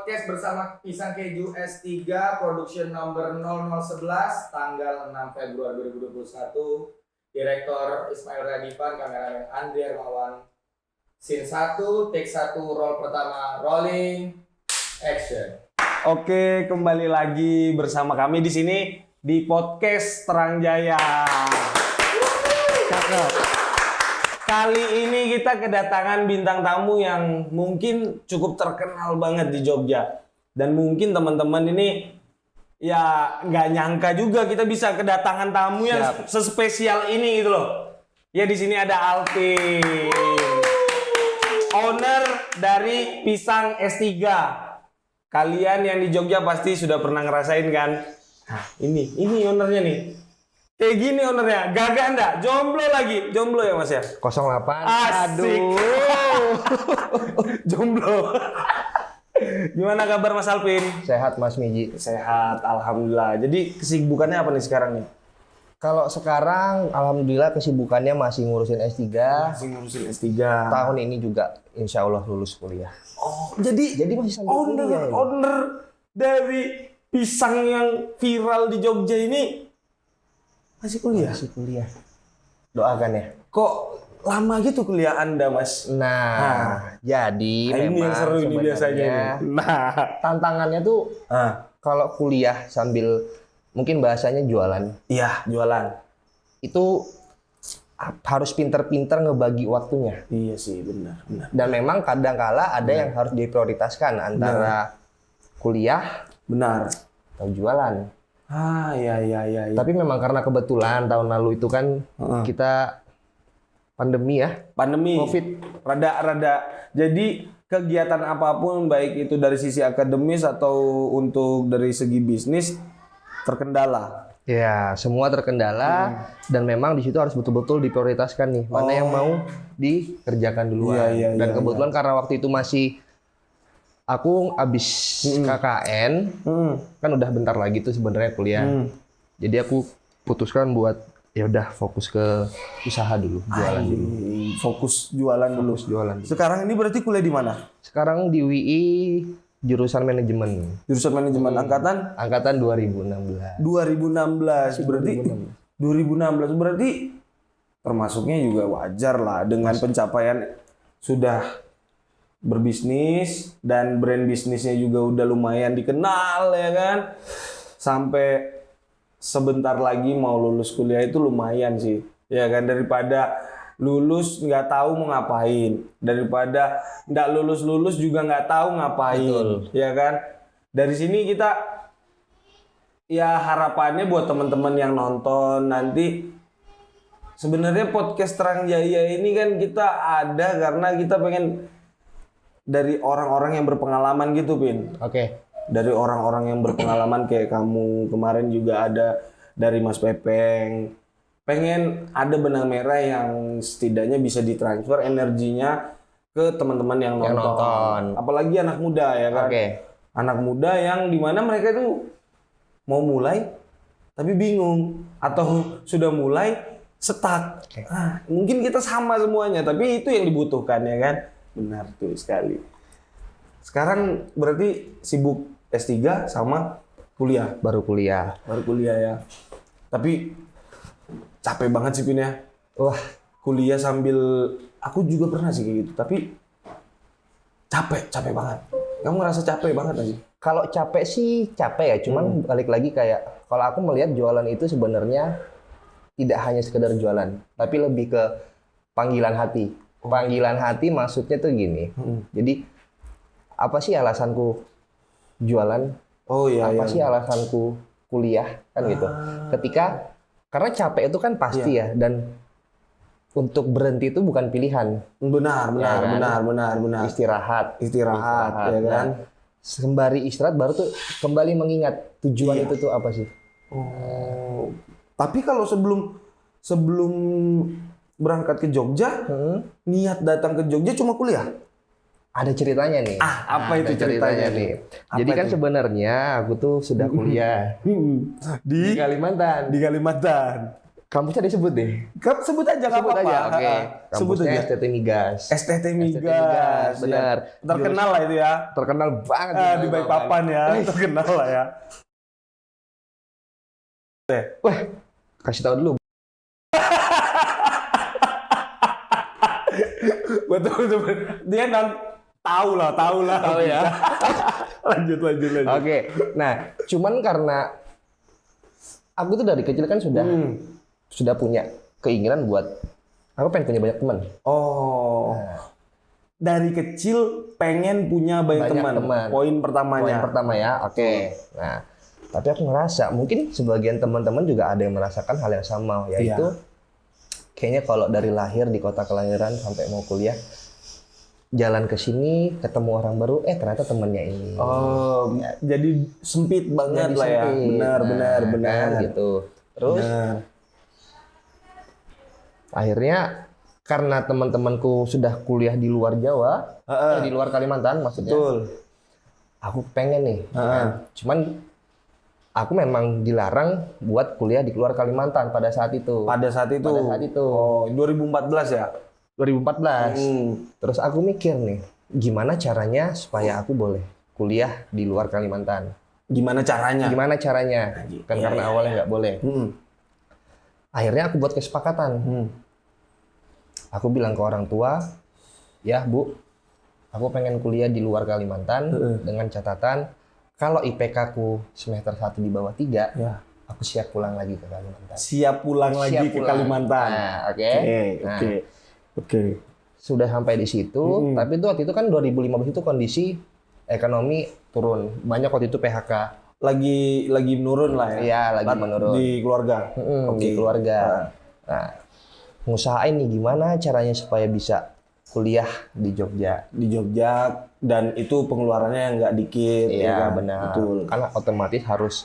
podcast bersama Pisang Keju S3 production number 0011 tanggal 6 Februari 2021. Direktor Ismail Radivan, kameramen Andri Hermawan. Scene 1, take 1, roll pertama, rolling, action. Oke, kembali lagi bersama kami di sini di podcast Terang Jaya. Cakep. Kali ini kita kedatangan bintang tamu yang mungkin cukup terkenal banget di Jogja. Dan mungkin teman-teman ini ya nggak nyangka juga kita bisa kedatangan tamu yang sespesial ini gitu loh. Ya di sini ada Alvin, owner dari Pisang S3. Kalian yang di Jogja pasti sudah pernah ngerasain kan? Nah, ini ownernya nih. Kayak gini ownernya, gagah enggak? Jomblo lagi. Jomblo ya Mas ya? 08. Asik. Aduh. Jomblo. Gimana kabar Mas Alvin? Sehat Mas Miji. Sehat, alhamdulillah. Jadi kesibukannya apa nih sekarang nih? Kalau sekarang alhamdulillah kesibukannya masih ngurusin S3. Masih ngurusin S3. Tahun ini juga insya Allah lulus kuliah. Oh, jadi masih sambil kuliah ya? owner dari pisang yang viral di Jogja ini masih kuliah? Masih kuliah. Doakan ya. Kok lama gitu kuliah Anda, Mas? Nah, jadi ini memang yang seru ini biasanya. Nah, tantangannya tuh kalau kuliah sambil mungkin bahasanya jualan. Iya, jualan. Itu harus pinter-pinter ngebagi waktunya. Iya sih, benar. Dan memang kadang-kala ada yang harus diprioritaskan antara kuliah, benar, atau jualan. Iya. Tapi memang karena kebetulan tahun lalu itu kan kita pandemi ya. Pandemi. Covid. Rada. Jadi kegiatan apapun baik itu dari sisi akademis atau untuk dari segi bisnis terkendala. Ya, semua terkendala dan memang di situ harus betul-betul diprioritaskan nih. Mana yang mau dikerjakan duluan. Dan kebetulan karena waktu itu masih aku abis KKN, kan udah bentar lagi tuh sebenarnya kuliah. Jadi aku putuskan buat ya udah fokus ke usaha dulu, jualan dulu. Fokus jualan dulu. Sekarang ini berarti kuliah di mana? Sekarang di UI jurusan manajemen. Jurusan manajemen Angkatan 2016. 2016 berarti 2016 berarti termasuknya juga wajar lah dengan pencapaian sudah berbisnis dan brand bisnisnya juga udah lumayan dikenal ya kan. Sampai sebentar lagi mau lulus kuliah itu lumayan sih. Ya kan, daripada lulus nggak tahu mau ngapain, daripada nggak lulus juga nggak tahu ngapain. Betul. Ya kan. Dari sini kita ya harapannya buat teman-teman yang nonton nanti, sebenarnya podcast Terang Jaya ini kan kita ada karena kita pengen dari orang-orang yang berpengalaman gitu, Pin. Oke. Dari orang-orang yang berpengalaman kayak kamu, kemarin juga ada dari Mas Pepeng. Pengen ada benang merah yang setidaknya bisa ditransfer energinya ke teman-teman yang nonton. Apalagi anak muda ya kan. Anak muda yang dimana mereka itu mau mulai tapi bingung atau sudah mulai stuck. Mungkin kita sama semuanya, tapi itu yang dibutuhkan ya kan. Benar tuh sekali. Sekarang berarti sibuk S3 sama kuliah. Baru kuliah Ya. Tapi capek banget sih Pin ya. Wah, kuliah sambil aku juga pernah sih kayak gitu, tapi capek banget. Kamu ngerasa capek banget gak sih? Kalau capek sih capek ya, cuman balik lagi kayak kalau aku melihat jualan itu sebenarnya tidak hanya sekedar jualan, tapi lebih ke panggilan hati. Panggilan hati maksudnya tuh gini. Jadi apa sih alasanku jualan? Apa sih alasanku kuliah kan gitu. Karena capek itu kan pasti ya, dan untuk berhenti itu bukan pilihan. Benar. Istirahat ya kan. Dan sembari istirahat baru tuh kembali mengingat tujuan itu tuh apa sih. Tapi kalau sebelum berangkat ke Jogja, niat datang ke Jogja cuma kuliah? Ada ceritanya nih. Apa itu ceritanya nih? Jadi kan sebenarnya aku tuh sudah kuliah di Kalimantan. Kampusnya disebut deh. Sebut aja nggak Sebut apa-apa. aja, oke. Sebut Kampusnya aja. STT Migas. STT Migas. Migas, ya. benar. Terkenal lah itu ya. Terkenal banget Di Balikpapan ya, terkenal lah ya. Wah, kasih tahu dulu. Betul. Dia tahu lah. Tahu ya. lanjut. Oke. Nah, cuman karena aku tuh dari kecil kan sudah punya keinginan buat aku pengen punya banyak teman. Oh. Dari kecil pengen punya banyak teman. Poin pertamanya. Poin pertama ya. Oke. Nah, tapi aku ngerasa mungkin sebagian teman-teman juga ada yang merasakan hal yang sama, yaitu kayaknya kalau dari lahir di kota kelahiran sampai mau kuliah jalan ke sini ketemu orang baru, ternyata temennya ini. Oh, jadi sempit banget Jadi lah ya. sempit. Benar. Kan, gitu. Terus akhirnya karena teman-temanku sudah kuliah di luar Jawa, di luar Kalimantan maksudnya. Betul. Aku pengen nih. Kan? Cuman aku memang dilarang buat kuliah di luar Kalimantan pada saat itu. Pada saat itu. Oh, 2014 ya? 2014. Terus aku mikir nih, gimana caranya supaya aku boleh kuliah di luar Kalimantan? Gimana caranya? Kan karena awalnya nggak boleh. Akhirnya aku buat kesepakatan. Aku bilang ke orang tua, ya Bu, aku pengen kuliah di luar Kalimantan dengan catatan kalau IPK ku semester 1 di bawah 3, aku siap pulang lagi ke Kalimantan. Siap pulang lagi ke Kalimantan. Nah, oke. Oke. Sudah sampai di situ, tapi itu waktu itu kan 2015 itu kondisi ekonomi turun. Banyak waktu itu PHK. Lagi menurun lah ya. Iya, lagi menurun. Di keluarga. Di keluarga. Nah, ngusahain nih gimana caranya supaya bisa kuliah di Jogja. Di Jogja, dan itu pengeluarannya nggak dikit. Iya, kan? benar. Betul. Karena otomatis harus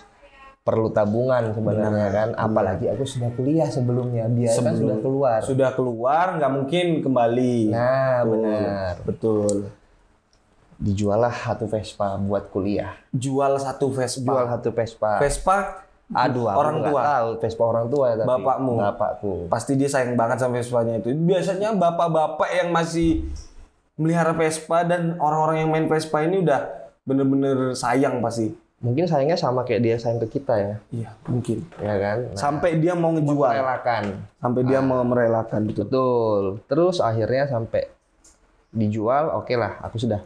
perlu tabungan sebenarnya kan. Apalagi aku sudah kuliah sebelumnya, biaya kan sudah keluar. Sudah keluar, nggak mungkin kembali. Nah, Betul. benar. Betul. Dijualah satu Vespa buat kuliah. Jual satu Vespa. Vespa Aduh, aku orang nggak tua. tahu Vespa orang tua ya, tapi bapakku. Pasti dia sayang banget sama Vespanya itu. Biasanya bapak-bapak yang masih melihara Vespa dan orang-orang yang main Vespa ini udah bener-bener sayang pasti. Mungkin sayangnya sama kayak dia sayang ke kita ya. Iya, mungkin. Ya kan? Nah, sampai dia mau ngejual. Sampai dia mau merelakan. Betul. Terus akhirnya sampai dijual, oke lah, aku sudah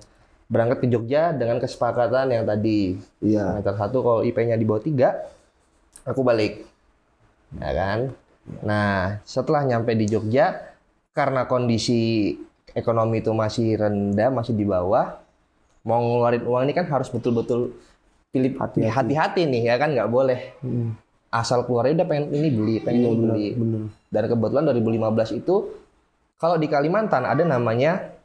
berangkat ke Jogja dengan kesepakatan yang tadi. Iya. Semester 1 kalau IP-nya di bawah 3, aku balik. Ya kan? Nah, setelah nyampe di Jogja, karena kondisi ekonomi itu masih rendah, masih di bawah, mau ngeluarin uang ini kan harus betul-betul pilih hati-hati nih, ya kan? Nggak boleh. Asal keluarnya udah pengen ini beli, pengen ini beli. Bener. Dan kebetulan 2015 itu, kalau di Kalimantan ada namanya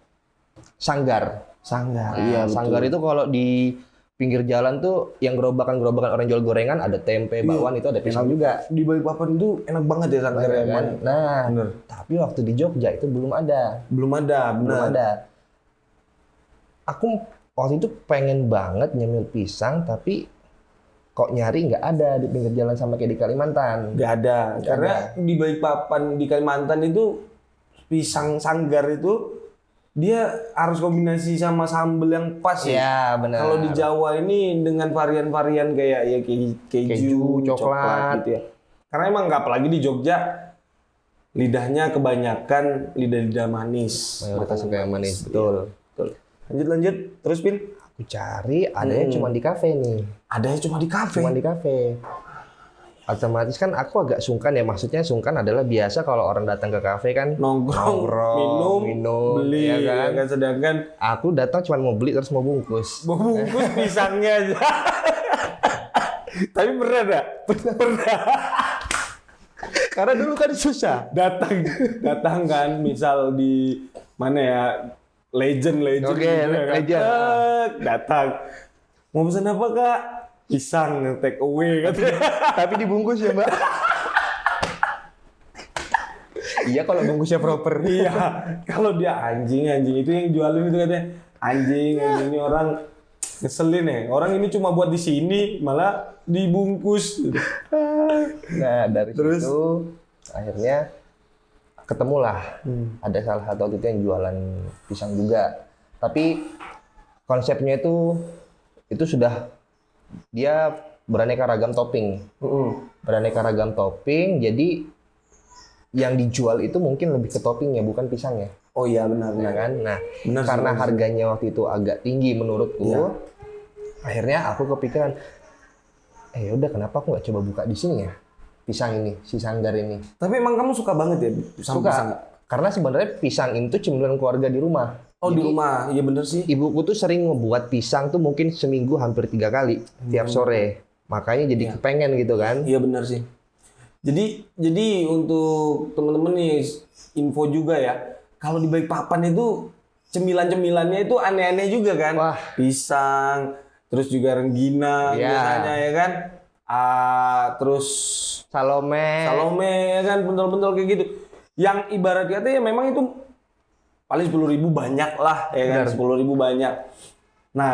sanggar. Iya, Sanggar itu kalau di pinggir jalan tuh yang gerobakan-gerobakan orang jual gorengan, ada tempe, bakwan, itu ada pisang juga. Di Balikpapan itu enak banget ya sanggarnya. Kan? Nah, Bener. tapi waktu di Jogja itu belum ada. Belum ada, benar. Belum ada. Aku waktu itu pengen banget nyemil pisang, tapi kok nyari nggak ada di pinggir jalan sama kayak di Kalimantan. Nggak ada. Karena di Balikpapan, di Kalimantan itu pisang sanggar itu dia harus kombinasi sama sambal yang pas ya. Iya, benar. Kalau di Jawa ini dengan varian-varian kayak ya keju, coklat gitu ya. Karena emang nggak, apalagi di Jogja lidahnya kebanyakan lidah-lidah manis. Mayoritas kayak manis, betul. Betul. Lanjut. Terus Pin? Aku cari, adanya cuma di kafe nih. Adanya cuma di kafe. Cuma di kafe. Otomatis kan aku agak sungkan ya, maksudnya sungkan adalah biasa kalau orang datang ke kafe kan nongkrong, minum, beli, ya kan? Sedangkan aku datang cuma mau beli terus mau bungkus. Pisangnya aja. Tapi pernah enggak? Pernah. Karena dulu kan susah. Datang kan, misal di mana ya? Legend Oke, gitu ya kan? Legend. Datang. Mau pesan apa, Kak? Pisang take away katanya. Tapi dibungkus ya, Mbak. Iya kalau bungkusnya proper. Iya. Kalau dia anjing itu yang jualin itu katanya. Anjing ini orang ngeselin ya. Orang ini cuma buat di sini malah dibungkus. Nah, dari situ Akhirnya ketemulah ada salah satu waktu itu yang jualan pisang juga. Tapi konsepnya itu sudah dia beraneka ragam topping. Beraneka ragam topping, jadi yang dijual itu mungkin lebih ke toppingnya bukan pisangnya. Oh iya benar Nah kan? Nah, Benar sih, karena benar sih. harganya waktu itu agak tinggi menurutku, akhirnya aku kepikiran, udah kenapa aku nggak coba buka di sini ya? Pisang ini, si Sanggar ini. Tapi emang kamu suka banget ya sama Suka. pisang? Karena sebenarnya pisang itu cemilan keluarga di rumah. Oh di rumah, iya bener sih. Ibuku tuh sering ngebuat pisang tuh mungkin seminggu hampir 3 kali tiap sore. Makanya jadi kepengen gitu kan. Iya bener sih. Jadi untuk temen-temen nih info juga ya. Kalau di Balikpapan itu cemilan-cemilannya itu aneh-aneh juga kan. Wah. Pisang, terus juga rengginang Iya. biasanya ya kan. Terus Salome. Salome ya kan, pentol-pentol kayak gitu. Yang ibarat kata ya memang itu paling 10.000 banyak lah ya kan, 10.000 banyak. Nah,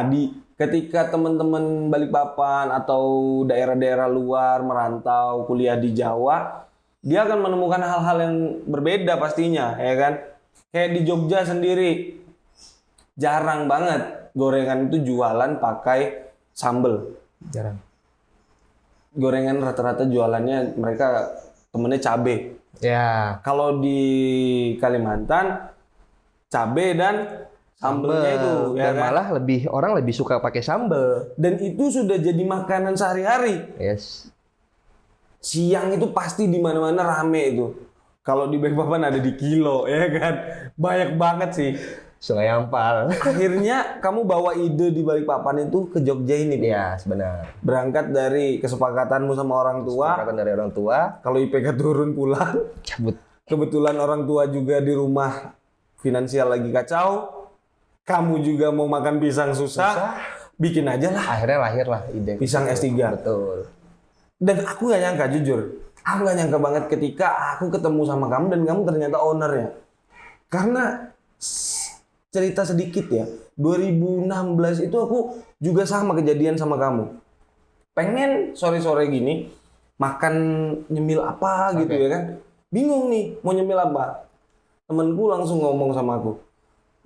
ketika teman-teman Balikpapan atau daerah-daerah luar merantau kuliah di Jawa, dia akan menemukan hal-hal yang berbeda pastinya, ya kan? Kayak di Jogja sendiri, jarang banget gorengan itu jualan pakai sambel. Jarang. Gorengan rata-rata jualannya mereka temennya cabe. Ya. Kalau di Kalimantan, cabe dan sambelnya itu, ya Dan kan? malah orang lebih suka pakai sambel. Dan itu sudah jadi makanan sehari-hari. Yes. Siang itu pasti di mana-mana rame itu. Kalau di Balikpapan ada di Kilo, ya kan? Banyak banget sih. Sungai Ampal. Akhirnya kamu bawa ide di Balikpapan itu ke Jogja ini, Pi. Ya, sebenar. Berangkat dari kesepakatanmu sama orang tua. Kesepakatan dari orang tua, Kalau IPK turun pulang. cabut. Kebetulan orang tua juga di rumah finansial lagi kacau. Kamu juga mau makan pisang susah. Bikin aja lah. Akhirnya lahirlah ide. Pisang S3. Betul. Dan aku gak nyangka, jujur. Aku gak nyangka banget ketika aku ketemu sama kamu dan kamu ternyata ownernya. Karena cerita sedikit ya, 2016 itu aku juga sama kejadian sama kamu. Pengen sore-sore gini makan nyemil apa gitu ya kan. Bingung nih mau nyemil apa. Temenku langsung ngomong sama aku,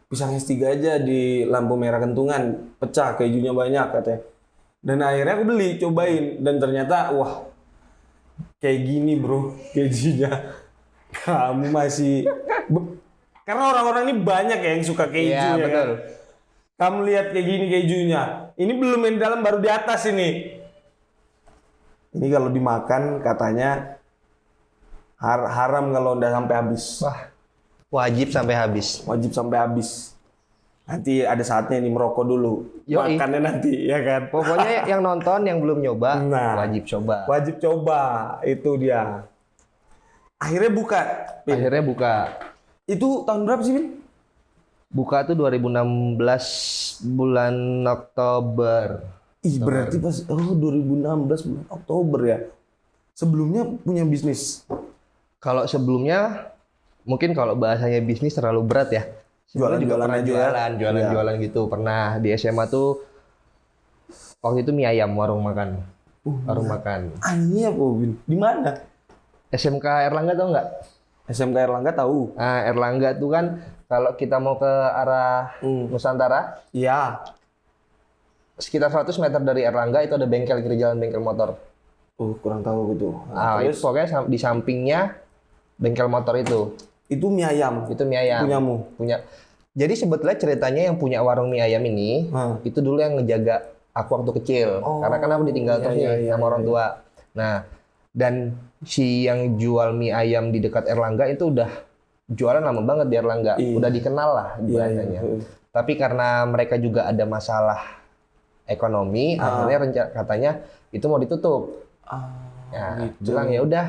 pisang S3 aja di lampu merah Kentungan, pecah kejunya banyak katanya. Dan akhirnya aku beli, cobain. Dan ternyata, wah, kayak gini bro, kejunya. Kamu masih... Karena orang-orang ini banyak ya yang suka keju Iya, ya betul. kan? Kamu lihat kayak gini kejunya. Ini belum yang di dalam, baru di atas ini. Ini kalau dimakan katanya haram kalau udah sampai habis. Wah, wajib sampai habis. Wajib sampai habis. Nanti ada saatnya nih merokok dulu. Yoi. Makannya nanti, ya kan? Pokoknya yang nonton yang belum nyoba, Nah. wajib coba. Wajib coba, itu dia. Akhirnya buka. Pin. Akhirnya buka. Itu tahun berapa sih, Pin? Buka tuh 2016 bulan Oktober. Ih, berarti pas 2016 bulan Oktober ya. Sebelumnya punya bisnis. Kalau sebelumnya, mungkin kalau bahasanya bisnis terlalu berat ya. Sebelumnya juga Jualan-jualan pernah aja ya? jualan-jualan gitu. Pernah di SMA tuh, waktu itu mie ayam warung makan. Warung makan. Anjir apa, Pin? Di mana? SMK Erlangga tau nggak? SMK Erlangga tahu. Nah, Erlangga tuh kan kalau kita mau ke arah Nusantara, Iya. sekitar 100 meter dari Erlangga itu ada bengkel kiri jalan, bengkel motor. Kurang tahu gitu. Nah, itu pokoknya di sampingnya bengkel motor itu. Itu mie ayam. Itu mie ayam. Punyamu. Punya. Jadi sebetulnya ceritanya yang punya warung mie ayam ini, itu dulu yang ngejaga aku waktu kecil. Karena kan aku ditinggal terus nih sama orang tua. Nah, dan si yang jual mie ayam di dekat Erlangga itu udah jualan lama banget di Erlangga. Iya. Udah dikenal lah bahasanya. Tapi karena mereka juga ada masalah ekonomi, akhirnya katanya itu mau ditutup. Ya, bilang ya udah,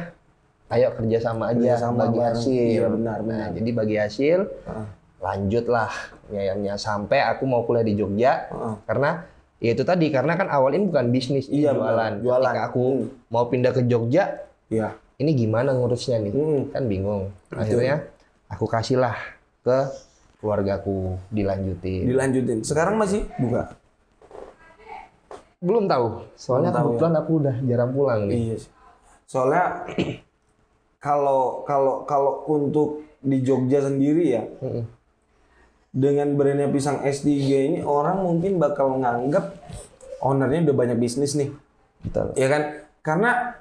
ayo kerjasama aja, Kerjasama bagi bareng. hasil. Iya, benar. Nah, jadi bagi hasil, lanjutlah mie ayamnya sampai aku mau kuliah di Jogja. Karena ya itu tadi, karena kan awal ini bukan bisnis, ini Iya, jualan. benar. Jualan. Ketika aku mau pindah ke Jogja, Iya. ini gimana ngurusnya nih? Kan bingung. Akhirnya aku kasihlah ke keluargaku, Dilanjutin. Sekarang masih buka? Belum tahu. Soalnya Belum tahu, kebetulan aku udah jarang pulang nih. Iya sih. Soalnya kalau untuk di Jogja sendiri ya, dengan brandnya Pisang S3 ini orang mungkin bakal nganggap ownernya udah banyak bisnis nih. Betul. Ya kan? Karena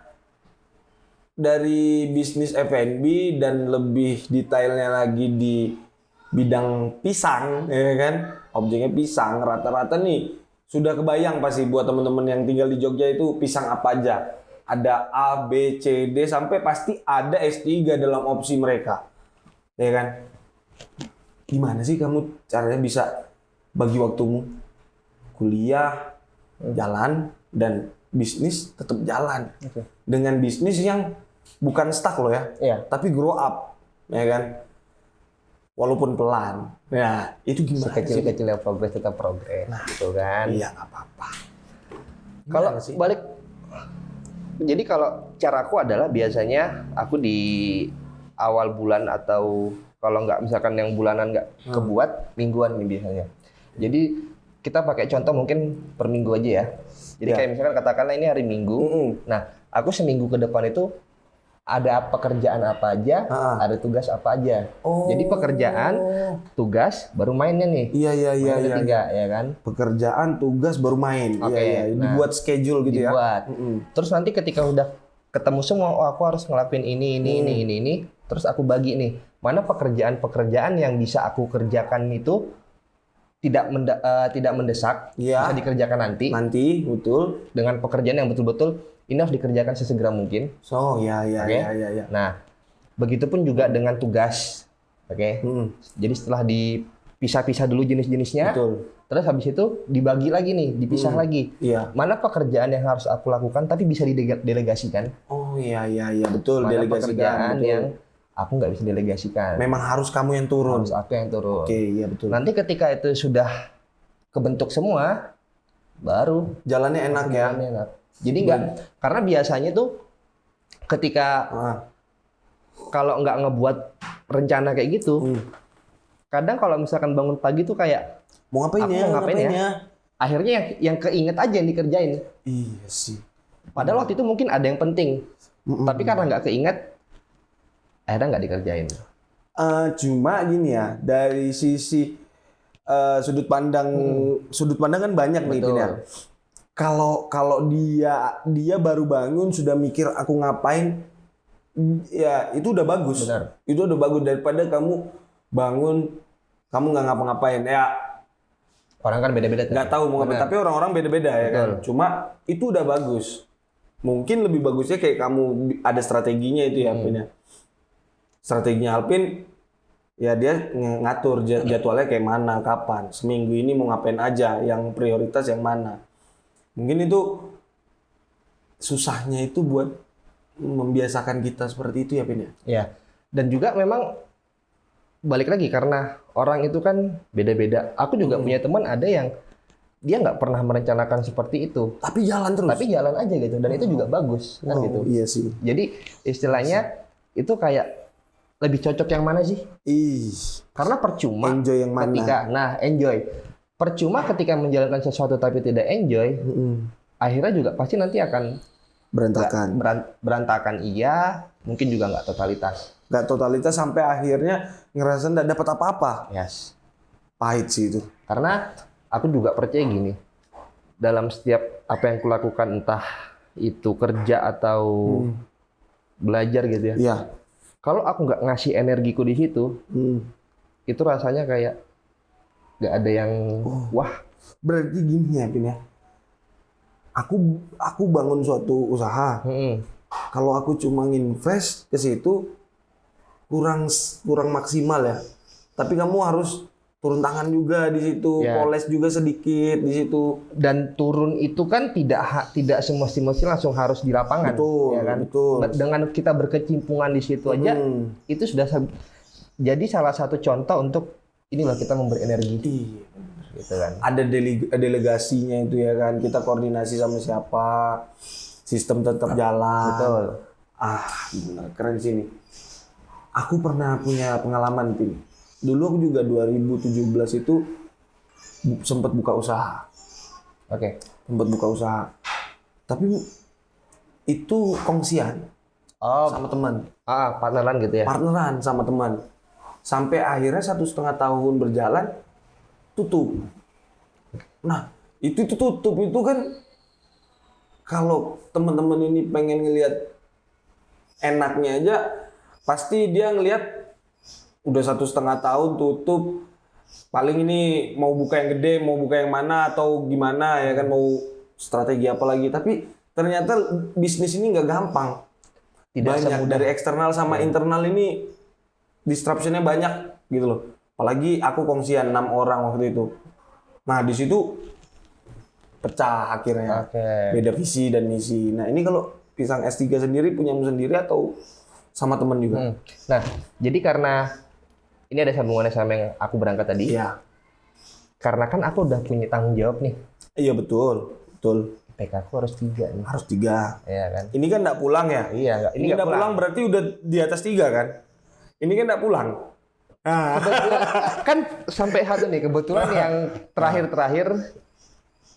dari bisnis F&B dan lebih detailnya lagi di bidang pisang, ya kan? Objeknya pisang, rata-rata nih sudah kebayang pasti buat teman-teman yang tinggal di Jogja itu pisang apa aja. Ada A, B, C, D, sampai pasti ada S3 dalam opsi mereka. Ya kan? Gimana sih kamu caranya bisa bagi waktumu? Kuliah, jalan, dan bisnis tetap jalan. Oke. Dengan bisnis yang bukan stuck loh ya, Iya. tapi grow up, ya kan? Walaupun pelan. Ya, itu gimana sih? Sekecil-kecilnya progres tetap progres, gitu kan. Iya, nggak apa-apa. Kalau Gimana sih? balik, jadi kalau caraku adalah biasanya aku di awal bulan atau kalau nggak misalkan yang bulanan nggak kebuat, mingguan nih biasanya. Jadi kita pakai contoh mungkin per minggu aja ya. Jadi Ya. kayak misalkan katakanlah ini hari Minggu. Nah, aku seminggu ke depan itu ada pekerjaan apa aja, ada tugas apa aja. Oh. Jadi pekerjaan, tugas, baru mainnya nih. Iya, Main iya. ketiga, ya kan? Pekerjaan, tugas, baru main. Oke, Iya. nah, Dibuat schedule gitu ya. Dibuat. Terus nanti ketika udah ketemu semua, oh aku harus ngelakuin ini. Terus aku bagi nih, mana pekerjaan-pekerjaan yang bisa aku kerjakan itu tidak mendesak, Iya. bisa dikerjakan nanti. Nanti, betul. Dengan pekerjaan yang betul-betul ini harus dikerjakan sesegera mungkin. So, ya. Oke. Nah, begitupun juga dengan tugas. Oke. Jadi setelah dipisah-pisah dulu jenis-jenisnya, Betul. terus habis itu dibagi lagi nih, dipisah lagi. Iya. Mana pekerjaan yang harus aku lakukan tapi bisa didelegasikan? Oh, iya. Betul, Mana delegasikan. pekerjaan Betul. yang aku nggak bisa delegasikan? Memang harus kamu yang turun. Harus aku yang turun. Oke, iya betul. Nanti ketika itu sudah kebentuk semua, baru Jalannya enak ya. jalannya enak. Jadi nggak, karena biasanya tuh ketika kalau nggak ngebuat rencana kayak gitu, kadang kalau misalkan bangun pagi tuh kayak Mau ngapain aku ya? mau ngapain ya? Akhirnya yang keinget aja yang dikerjain. Iya sih. Padahal waktu itu mungkin ada yang penting, tapi karena nggak keinget, akhirnya nggak dikerjain. Cuma gini ya, dari sisi sudut pandang kan banyak nih, Betul. Pin, ya. Kalau dia baru bangun sudah mikir aku ngapain, ya itu udah bagus. Benar. Itu udah bagus daripada kamu bangun kamu nggak ngapa-ngapain. Ya Orang kan beda-beda. nggak tahu mau ngapain, Benar. tapi orang-orang beda-beda ya kan. Betul. Cuma itu udah bagus. Mungkin lebih bagusnya kayak kamu ada strateginya itu ya, Pin, ya. Strateginya Alpin ya dia ngatur jadwalnya kayak mana, kapan, seminggu ini mau ngapain aja, yang prioritas yang mana. Mungkin itu susahnya itu buat membiasakan kita seperti itu ya, Pin, ya. Ya, dan juga memang balik lagi karena orang itu kan beda-beda. Aku juga punya teman ada yang dia nggak pernah merencanakan seperti itu, Tapi jalan terus. tapi jalan aja gitu, dan itu juga bagus kan gitu. Iya sih. Jadi istilahnya itu kayak lebih cocok yang mana sih? Ih, Karena percuma enjoy yang mana? enjoy. Percuma ketika menjalankan sesuatu tapi tidak enjoy, akhirnya juga pasti nanti akan Berantakan. berantakan iya, mungkin juga nggak totalitas. Nggak totalitas sampai akhirnya ngerasa nggak dapat apa-apa. Yes. Pahit sih itu. Karena aku juga percaya gini, dalam setiap apa yang kulakukan entah itu kerja atau belajar gitu ya. Iya. Kalau aku nggak ngasih energiku di situ, itu rasanya kayak nggak ada yang wah. Berarti gini ya, Pin, ya. Aku bangun suatu usaha. Kalau aku cuma nginvest ke situ kurang maksimal ya. Tapi kamu harus turun tangan juga di situ, Ya. poles juga sedikit di situ. Dan turun itu kan tidak semestinya langsung harus di lapangan, Betul, ya kan? betul. Dengan kita berkecimpungan di situ aja, itu sudah jadi salah satu contoh untuk inilah kita memberi energi, Iya. gitu kan? Ada delegasinya itu ya kan. Kita koordinasi sama siapa. Sistem tetap jalan. Betul. Benar, keren sih ini. Aku pernah punya pengalaman, Pin. Dulu aku juga 2017 itu sempat buka usaha. Oke. Sempat buka usaha. Tapi itu kongsian. Oh, sama teman. partneran gitu ya. Partneran sama teman. Sampai akhirnya 1,5 tahun berjalan, tutup. Nah, itu tutup itu kan kalau teman-teman ini pengen ngelihat enaknya aja, pasti dia ngelihat udah 1,5 tahun tutup. Paling ini mau buka yang gede, mau buka yang mana atau gimana ya kan, mau strategi apa lagi. Tapi ternyata bisnis ini nggak gampang. Tidak Banyak semudah. dari eksternal sama internal ini disruptionnya banyak gitu loh. Apalagi aku kongsian 6 orang waktu itu. Nah di situ pecah akhirnya. Oke. Beda visi dan misi. Nah ini kalau Pisang S3 sendiri punyamu sendiri atau sama teman juga? Nah, jadi karena ini ada sambungannya sama yang aku berangkat tadi. Iya. Karena kan aku udah punya tanggung jawab nih. Iya betul. PK aku harus 3 nih. Harus 3. Iya kan? Ini kan nggak pulang ya? Iya, nggak. Ini nggak pulang berarti udah di atas 3 kan? Ini kan nggak pulang. Nah. Kebetulan, kan sampai satu nih, kebetulan yang terakhir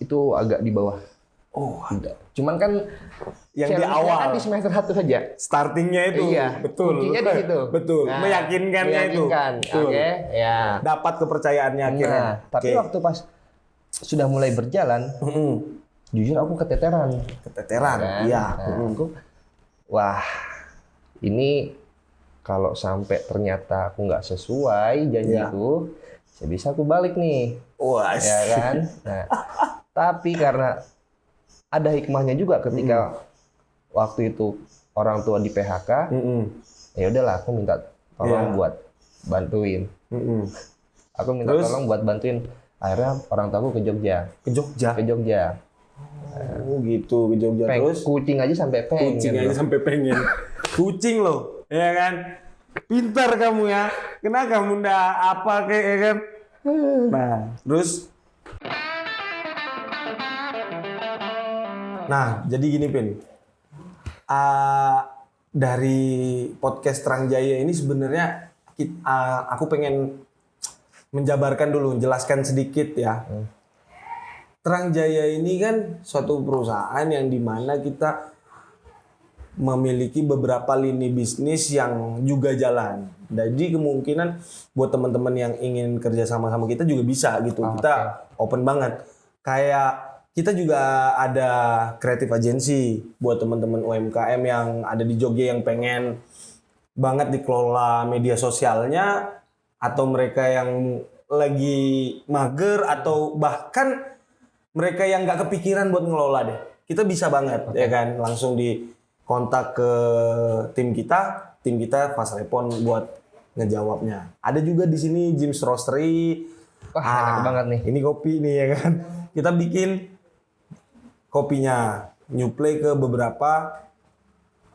itu agak di bawah. Oh, Tidak. Cuman kan yang di challenge-nya awal. kan di semester 1 saja. Startingnya itu. Iya, Betul. kuncinya di situ. Betul. Nah, Meyakinkannya itu. meyakinkan. Betul. Oke, ya. Dapat kepercayaannya akhirnya. Nah, tapi Oke. waktu pas sudah mulai berjalan, jujur aku keteteran. Keteteran. Kan? Iya. Nah, aku, wah, ini kalau sampai ternyata aku nggak sesuai janjiku, bisa aku balik nih, Wah. ya kan? Nah, tapi karena ada hikmahnya juga ketika waktu itu orang tua di PHK, ya udahlah aku minta tolong buat bantuin. Aku minta Terus? tolong buat bantuin. Akhirnya orang tuaku ke Jogja. Ke Jogja. Ke Jogja. Oh gitu, ke Jogja terus. Kucing aja sampai pengen. Kucing aja loh. sampai pengen. Kucing loh, ya kan? Pintar kamu ya. Kenapa kamu ndak apa kayak ya kan? Nah, terus. Nah, jadi gini Pin. Dari podcast Terang Jaya ini sebenarnya aku pengen menjabarkan dulu, jelaskan sedikit ya. Terang Jaya ini kan suatu perusahaan yang dimana kita memiliki beberapa lini bisnis yang juga jalan. Jadi kemungkinan buat teman-teman yang ingin kerja sama kita juga bisa gitu. Kita open banget. Kayak kita juga ada creative agency buat teman-teman UMKM yang ada di Jogja yang pengen banget dikelola media sosialnya, atau mereka yang lagi mager atau bahkan mereka yang nggak kepikiran buat ngelola deh. Kita bisa banget ya kan, langsung di kontak ke tim kita pas respon buat ngejawabnya. Ada juga di sini Jim's Roastery. Wah, enak banget nih. Ini kopi nih ya kan. Kita bikin kopinya, nyuplai ke beberapa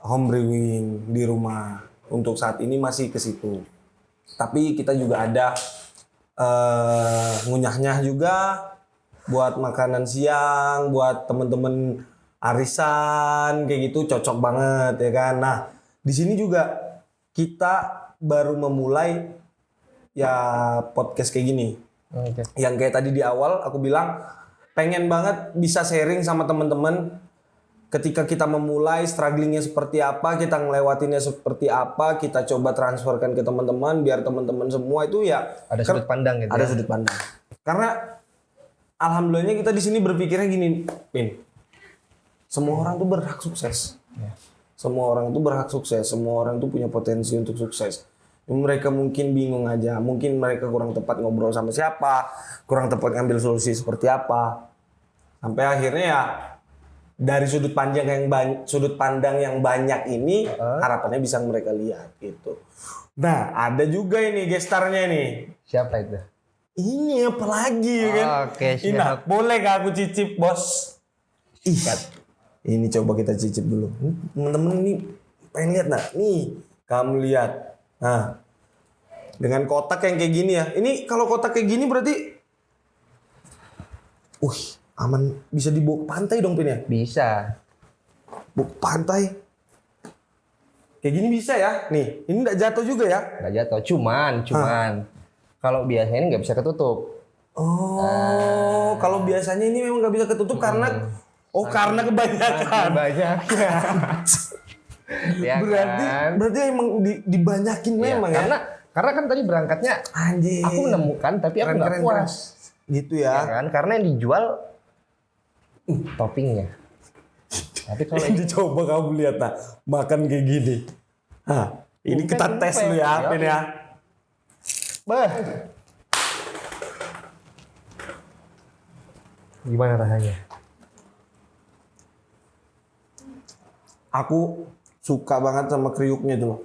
home brewing di rumah. Untuk saat ini masih ke situ. Tapi kita juga ada ngunyah-nyah juga buat makanan siang, buat temen-temen arisan kayak gitu, cocok banget ya kan. Nah, di sini juga kita baru memulai ya podcast kayak gini. Oke. Yang kayak tadi di awal aku bilang pengen banget bisa sharing sama teman-teman ketika kita memulai strugglingnya seperti apa, kita ngelewatinnya seperti apa, kita coba transferkan ke teman-teman biar teman-teman semua itu ya Ada sudut pandang gitu. ada ya? sudut pandang. Karena alhamdulillahnya kita di sini berpikirnya gini, Pin. Semua orang tuh berhak sukses. Semua orang tuh berhak sukses. Semua orang tuh punya potensi untuk sukses. Mereka mungkin bingung aja. Mungkin mereka kurang tepat ngobrol sama siapa. Kurang tepat ngambil solusi seperti apa. Sampai akhirnya ya dari sudut pandang yang banyak ini harapannya bisa mereka lihat gitu. Nah, ada juga ini gestarnya nih. Siapa itu? Ini apa lagi ya kan? Oke, siap. Nah, boleh gak aku cicip, Bos? Ih, ini coba kita cicip dulu. Temen-temen ini pengen lihat nah. Nih, kamu lihat. Nah, dengan kotak yang kayak gini ya. Ini kalau kotak kayak gini berarti aman, bisa dibawa ke pantai dong Pin ya? Bisa. Bawa ke pantai. Kayak gini bisa ya? Nih, ini nggak jatuh juga ya? Nggak jatuh. Cuman. Kalau biasanya ini nggak bisa ketutup. Oh, kalau biasanya ini memang nggak bisa ketutup karena karena kebanyakan. Banyak. Ya berarti kan? berarti emang dibanyakin Iya, memang ya. karena kan tadi berangkatnya Anjing. aku menemukan tapi aku nggak puas. Gitu Ya ya. kan? Karena yang dijual toppingnya. Tapi kalau Ini coba kamu lihat nah, makan kayak gini. Hah, ini kita tes lu ya, Pin ya. bah. Gimana rasanya? Aku suka banget sama kriuknya itu loh.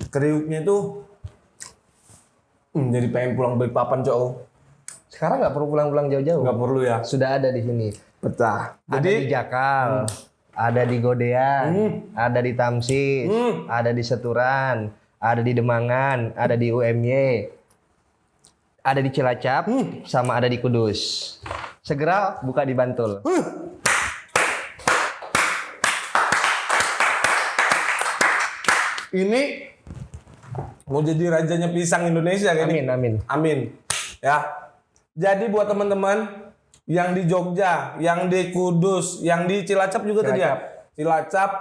Kriuknya itu jadi pengen pulang Balikpapan, Cok. Sekarang nggak perlu pulang-pulang jauh-jauh. Nggak perlu ya. Sudah ada di sini. Betah. Ada di Jakal, ada di Godean, ada di Tamsis, ada di Seturan, ada di Demangan, ada di UMY, ada di Cilacap, sama ada di Kudus. Segera buka di Bantul. Ini mau jadi rajanya pisang Indonesia kan? Amin, amin. Amin. Ya. Jadi buat teman-teman yang di Jogja, yang di Kudus, yang di Cilacap juga tadi ya. Cilacap,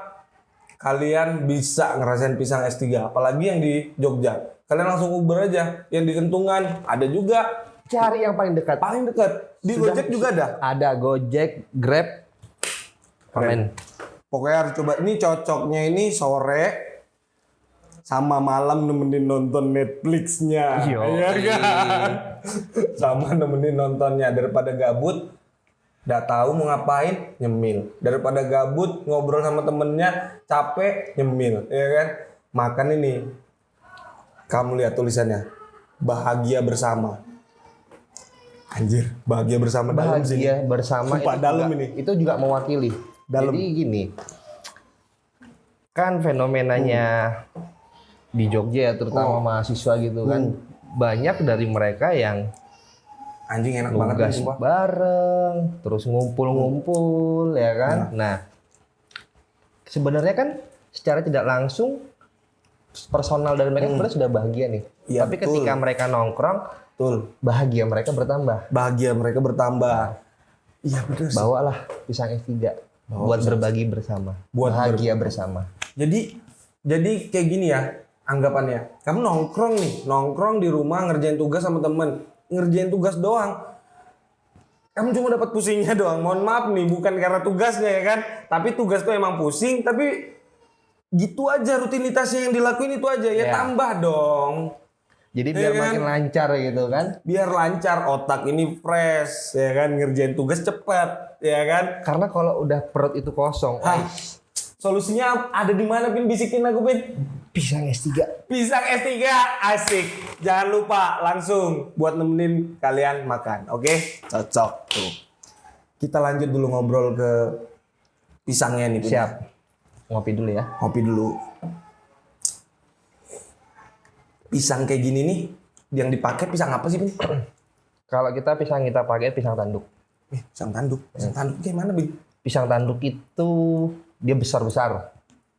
kalian bisa ngerasain pisang S3. Apalagi yang di Jogja. Kalian langsung Uber aja. Yang di Kentungan ada juga. Cari yang paling dekat. Paling dekat. Di Sudah- Gojek juga ada. Ada Gojek, Grab, Amin. Pokoknya harus coba. Ini cocoknya ini sore sama malam nemenin nonton Netflix-nya. Iya kan? Sama nemenin nontonnya daripada gabut. Udah tahu mau ngapain, nyemil. Daripada gabut ngobrol sama temennya, capek, nyemil, ya kan? Makan ini. Kamu lihat tulisannya. Bahagia bersama. Anjir, bahagia bersama dalam sini. Bahagia bersama Sumpah, itu dalam juga, ini. itu juga mewakili. Dalam. Jadi gini, kan fenomenanya di Jogja terutama mahasiswa gitu kan, banyak dari mereka yang Anjing enak banget tugas nih, sumpah. bareng, terus ngumpul-ngumpul ya kan. Nah, sebenarnya kan secara tidak langsung personal dari mereka sebenarnya sudah bahagia nih. Iya, Tapi betul. ketika mereka nongkrong, Betul. bahagia mereka bertambah. Bahagia mereka bertambah. Iya betul. Bawalah pisang S3 buat berbagi bersama, Buat bahagia bersama. Jadi kayak gini ya anggapannya. Kamu nongkrong nih, nongkrong di rumah ngerjain tugas sama temen, ngerjain tugas doang. Kamu cuma dapat pusingnya doang. Mohon maaf nih, bukan karena tugasnya ya kan. Tapi tugas tuh emang pusing, tapi gitu aja rutinitasnya yang dilakuin itu aja ya, Ya. tambah dong. Jadi biar Iya kan? makin lancar gitu kan. Biar lancar otak ini fresh ya kan, ngerjain tugas cepat ya kan. Karena kalau udah perut itu kosong, Ah, solusinya ada di mana, Pin? Bisikin aku, Pin. pisang S3. Pisang S3 asik. Jangan lupa langsung buat nemenin kalian makan. Oke? Cocok tuh. Kita lanjut dulu ngobrol ke pisangnya nih. Pin. Siap. Ngopi dulu ya. Kopi dulu. Pisang kayak gini nih yang dipakai pisang apa sih, Pin? Kalau kita pakai pisang tanduk. Pisang tanduk. Pisang tanduk kayak mana, Pin? Pisang tanduk itu dia besar-besar.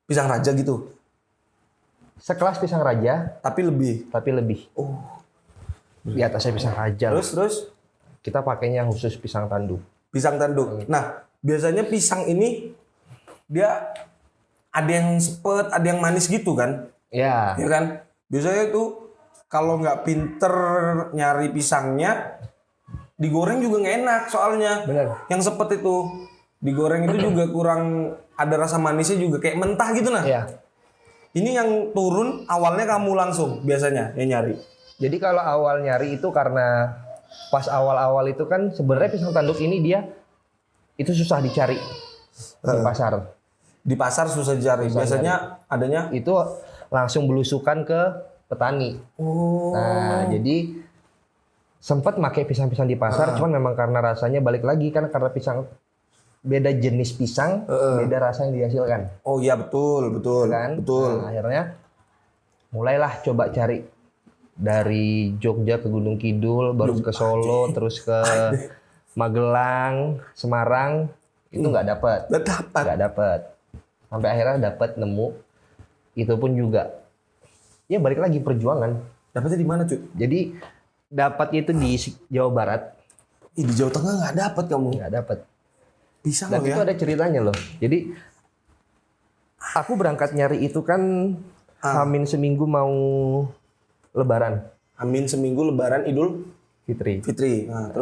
Pisang raja gitu. Sekelas pisang raja, Tapi lebih. tapi lebih. Oh. Di atasnya pisang raja. Terus Kita pakainya khusus pisang tanduk. pisang tanduk. Nah, biasanya pisang ini dia ada yang sepet, ada yang manis gitu kan? Ya. Ya kan? Biasanya tuh kalau nggak pinter nyari pisangnya, digoreng juga nggak enak soalnya. Bener. Yang sepet itu digoreng itu juga kurang ada rasa manisnya juga kayak mentah gitu nah. Ya. Ini yang turun awalnya kamu langsung biasanya yang nyari. Jadi kalau awal nyari itu karena pas awal-awal itu kan sebenarnya pisang tanduk ini dia itu susah dicari di pasar. Di pasar susah dicari. Biasanya adanya. Itu langsung belusukan ke petani. Oh. Nah, jadi sempat pakai pisang-pisang di pasar, cuman memang karena rasanya balik lagi kan karena pisang beda jenis pisang, beda rasa yang dihasilkan, Oh iya betul kan? betul. Nah, akhirnya mulailah coba cari dari Jogja ke Gunung Kidul, baru ke Solo, terus ke Magelang, Semarang, itu nggak dapat, Nggak dapat. nggak dapat. Sampai akhirnya dapat nemu, itu pun juga, ya balik lagi perjuangan. Dapatnya di mana cuy? Jadi dapatnya itu di Jawa Barat, Ih, di Jawa Tengah nggak dapat kamu. nggak dapat. Pisang Dan loh itu ya. ada ceritanya loh. Jadi Aku berangkat nyari itu kan Hamin seminggu mau Lebaran Amin seminggu Lebaran Idul Fitri. Fitri. Nah,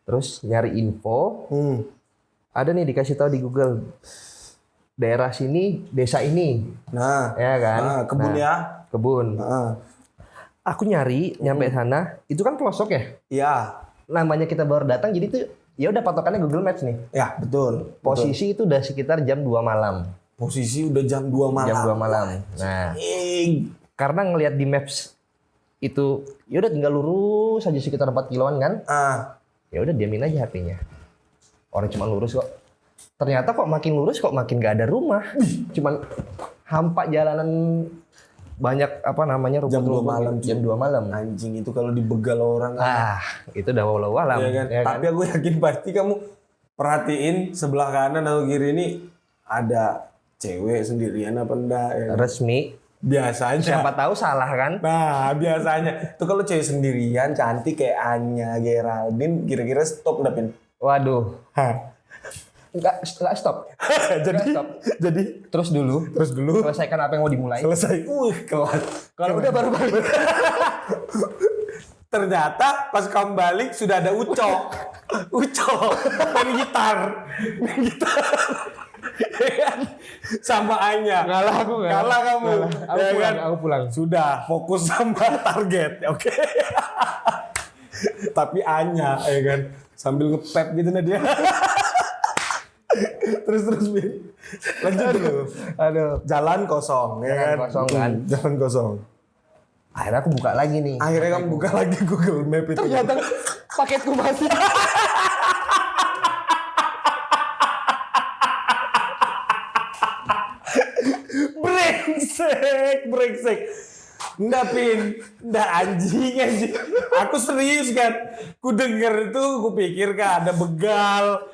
Terus nyari info, Hmm. ada nih dikasih tahu di Google. Daerah sini, desa ini, Nah, ya kan? kebun Nah, ya. Kebun. Nah, Aku nyari, nyampe sana, itu kan pelosok ya. iya. Namanya kita baru datang, jadi tuh ya udah patokannya Google Maps nih. Ya, betul. Posisi itu udah sekitar jam 2 malam. Posisi udah jam 2 malam. Jam 2 malam. Nah, Ing. karena ngelihat di Maps itu, ya udah tinggal lurus aja sekitar 4 kiloan kan. Ya udah diamin aja HP-nya. Orang cuma lurus kok. Ternyata kok makin lurus kok makin gak ada rumah. Cuman hampa jalanan banyak apa namanya Jam 2 rumput-rumput malam, gitu. Jam 2 malam. Anjing itu kalau dibegal orang kan. Itu udah walau alam. Ya kan? Ya kan? Tapi aku yakin pasti kamu perhatiin sebelah kanan atau kiri ini ada cewek sendirian apa enggak ya kan? Resmi. Biasanya. Siapa tahu salah kan? Nah, biasanya. Tuh kalau cewek sendirian cantik kayak Anya, Geraldine, kira-kira stop enggak, Pin? Waduh. Hah. Enggak stop. jadi stop. jadi Terus dulu. Selesaikan apa yang mau dimulai. selesai. Kelas. Kalau udah baru balik. Ternyata pas kamu balik sudah ada Ucok. Ucok main gitar. Ya kan? Sama Anya. Ngalah aku kan. Kalah kamu. Aku Ya pulang, kan? aku pulang. Sudah fokus sama target, oke. Tapi Anya, ya kan, sambil ngepep gitu nah dia. terus Bin. Lanjut dulu. Aduh. Jalan kosong, ya Jalan kan? kosong, kan? Jalan kosong. Akhirnya aku buka lagi nih. Akhirnya kamu buka lagi Google Map itu. Ternyata paketku masih. brengsek. Nggak, Pin. Nggak, anjing. Aku serius kan. Ku denger itu, ku pikir kan ada begal.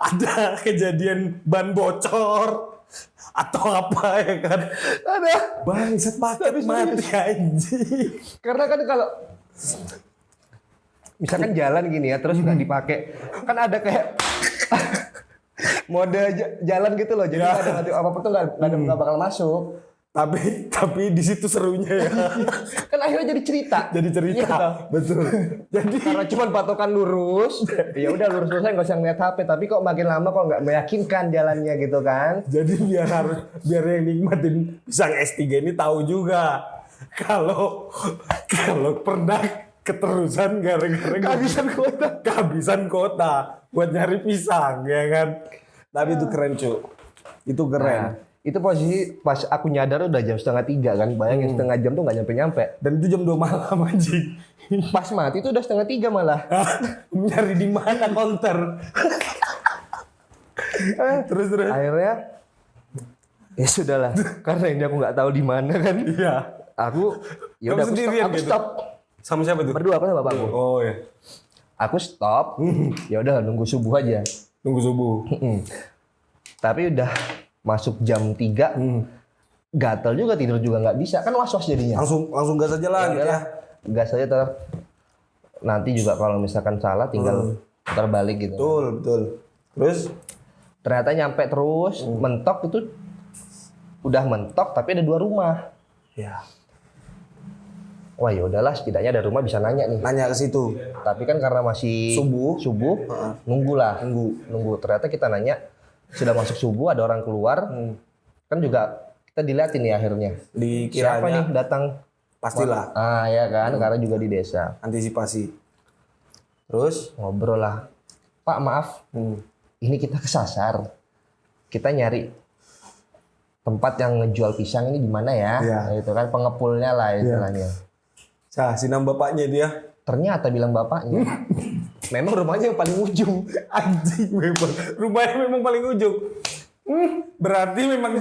Ada kejadian ban bocor. Atau apa ya kan. Ada. Bangsat paket mati anjing. Karena kan kalau misalkan jalan gini ya terus nggak dipakai, kan ada kayak mode jalan gitu loh. Jadi Ya. ada apa-apa tuh nggak bakal masuk. Tapi di situ serunya ya. Kan akhirnya jadi cerita. Jadi cerita. Iya, toh? Betul. Jadi Karena cuma patokan lurus, ya udah lurus aja nggak usah ngeliat HP. Tapi kok makin lama kok nggak meyakinkan jalannya gitu kan? Jadi biar yang nikmatin pisang S3 ini tahu juga kalau pernah keterusan gara-gara kehabisan kota buat nyari pisang ya kan. Tapi itu keren, Cuk. Itu keren. Nah, itu posisi pas aku nyadar udah jam 2:30 kan. Bayangin setengah jam tuh nggak nyampe-nyampe. Dan itu jam 2 malam anjing. Pas mati itu udah 2:30 malah. Nyari di mana counter. terus. Akhirnya ya sudahlah. Karena ini aku nggak tahu di mana kan. Iya. Aku ya udah Kamu sendirian aku gitu? stop. Sama siapa tuh? Berdua apa sama bapakku. Oh ya. Aku stop. Ya udah nunggu subuh aja. Nunggu subuh. Tapi udah masuk jam 3. Gatel juga, tidur juga nggak bisa. Kan was-was jadinya. Langsung gas aja lah gitu ya. Gas aja nanti juga kalau misalkan salah tinggal putar balik gitu. Betul. Terus Ternyata nyampe terus mentok itu udah mentok tapi ada 2 rumah. ya, Wah ya udahlah setidaknya ada rumah bisa nanya nih. nanya ke situ. Tapi kan karena masih subuh nunggulah. Nunggu. Ternyata kita nanya sudah masuk subuh ada orang keluar. Kan juga kita dilihatin nih akhirnya. Siapa nih Dikiranya datang? pastilah Ya kan karena juga di desa. antisipasi. Terus Ngobrol lah. Pak maaf, ini kita kesasar. Kita nyari tempat yang ngejual pisang ini di mana ya? Iya. Nah, itu kan pengepulnya lah istilahnya. sinam bapaknya dia. Ternyata bilang bapaknya, memang rumahnya yang paling ujung. Anjing memang. Rumahnya memang paling ujung. Berarti memang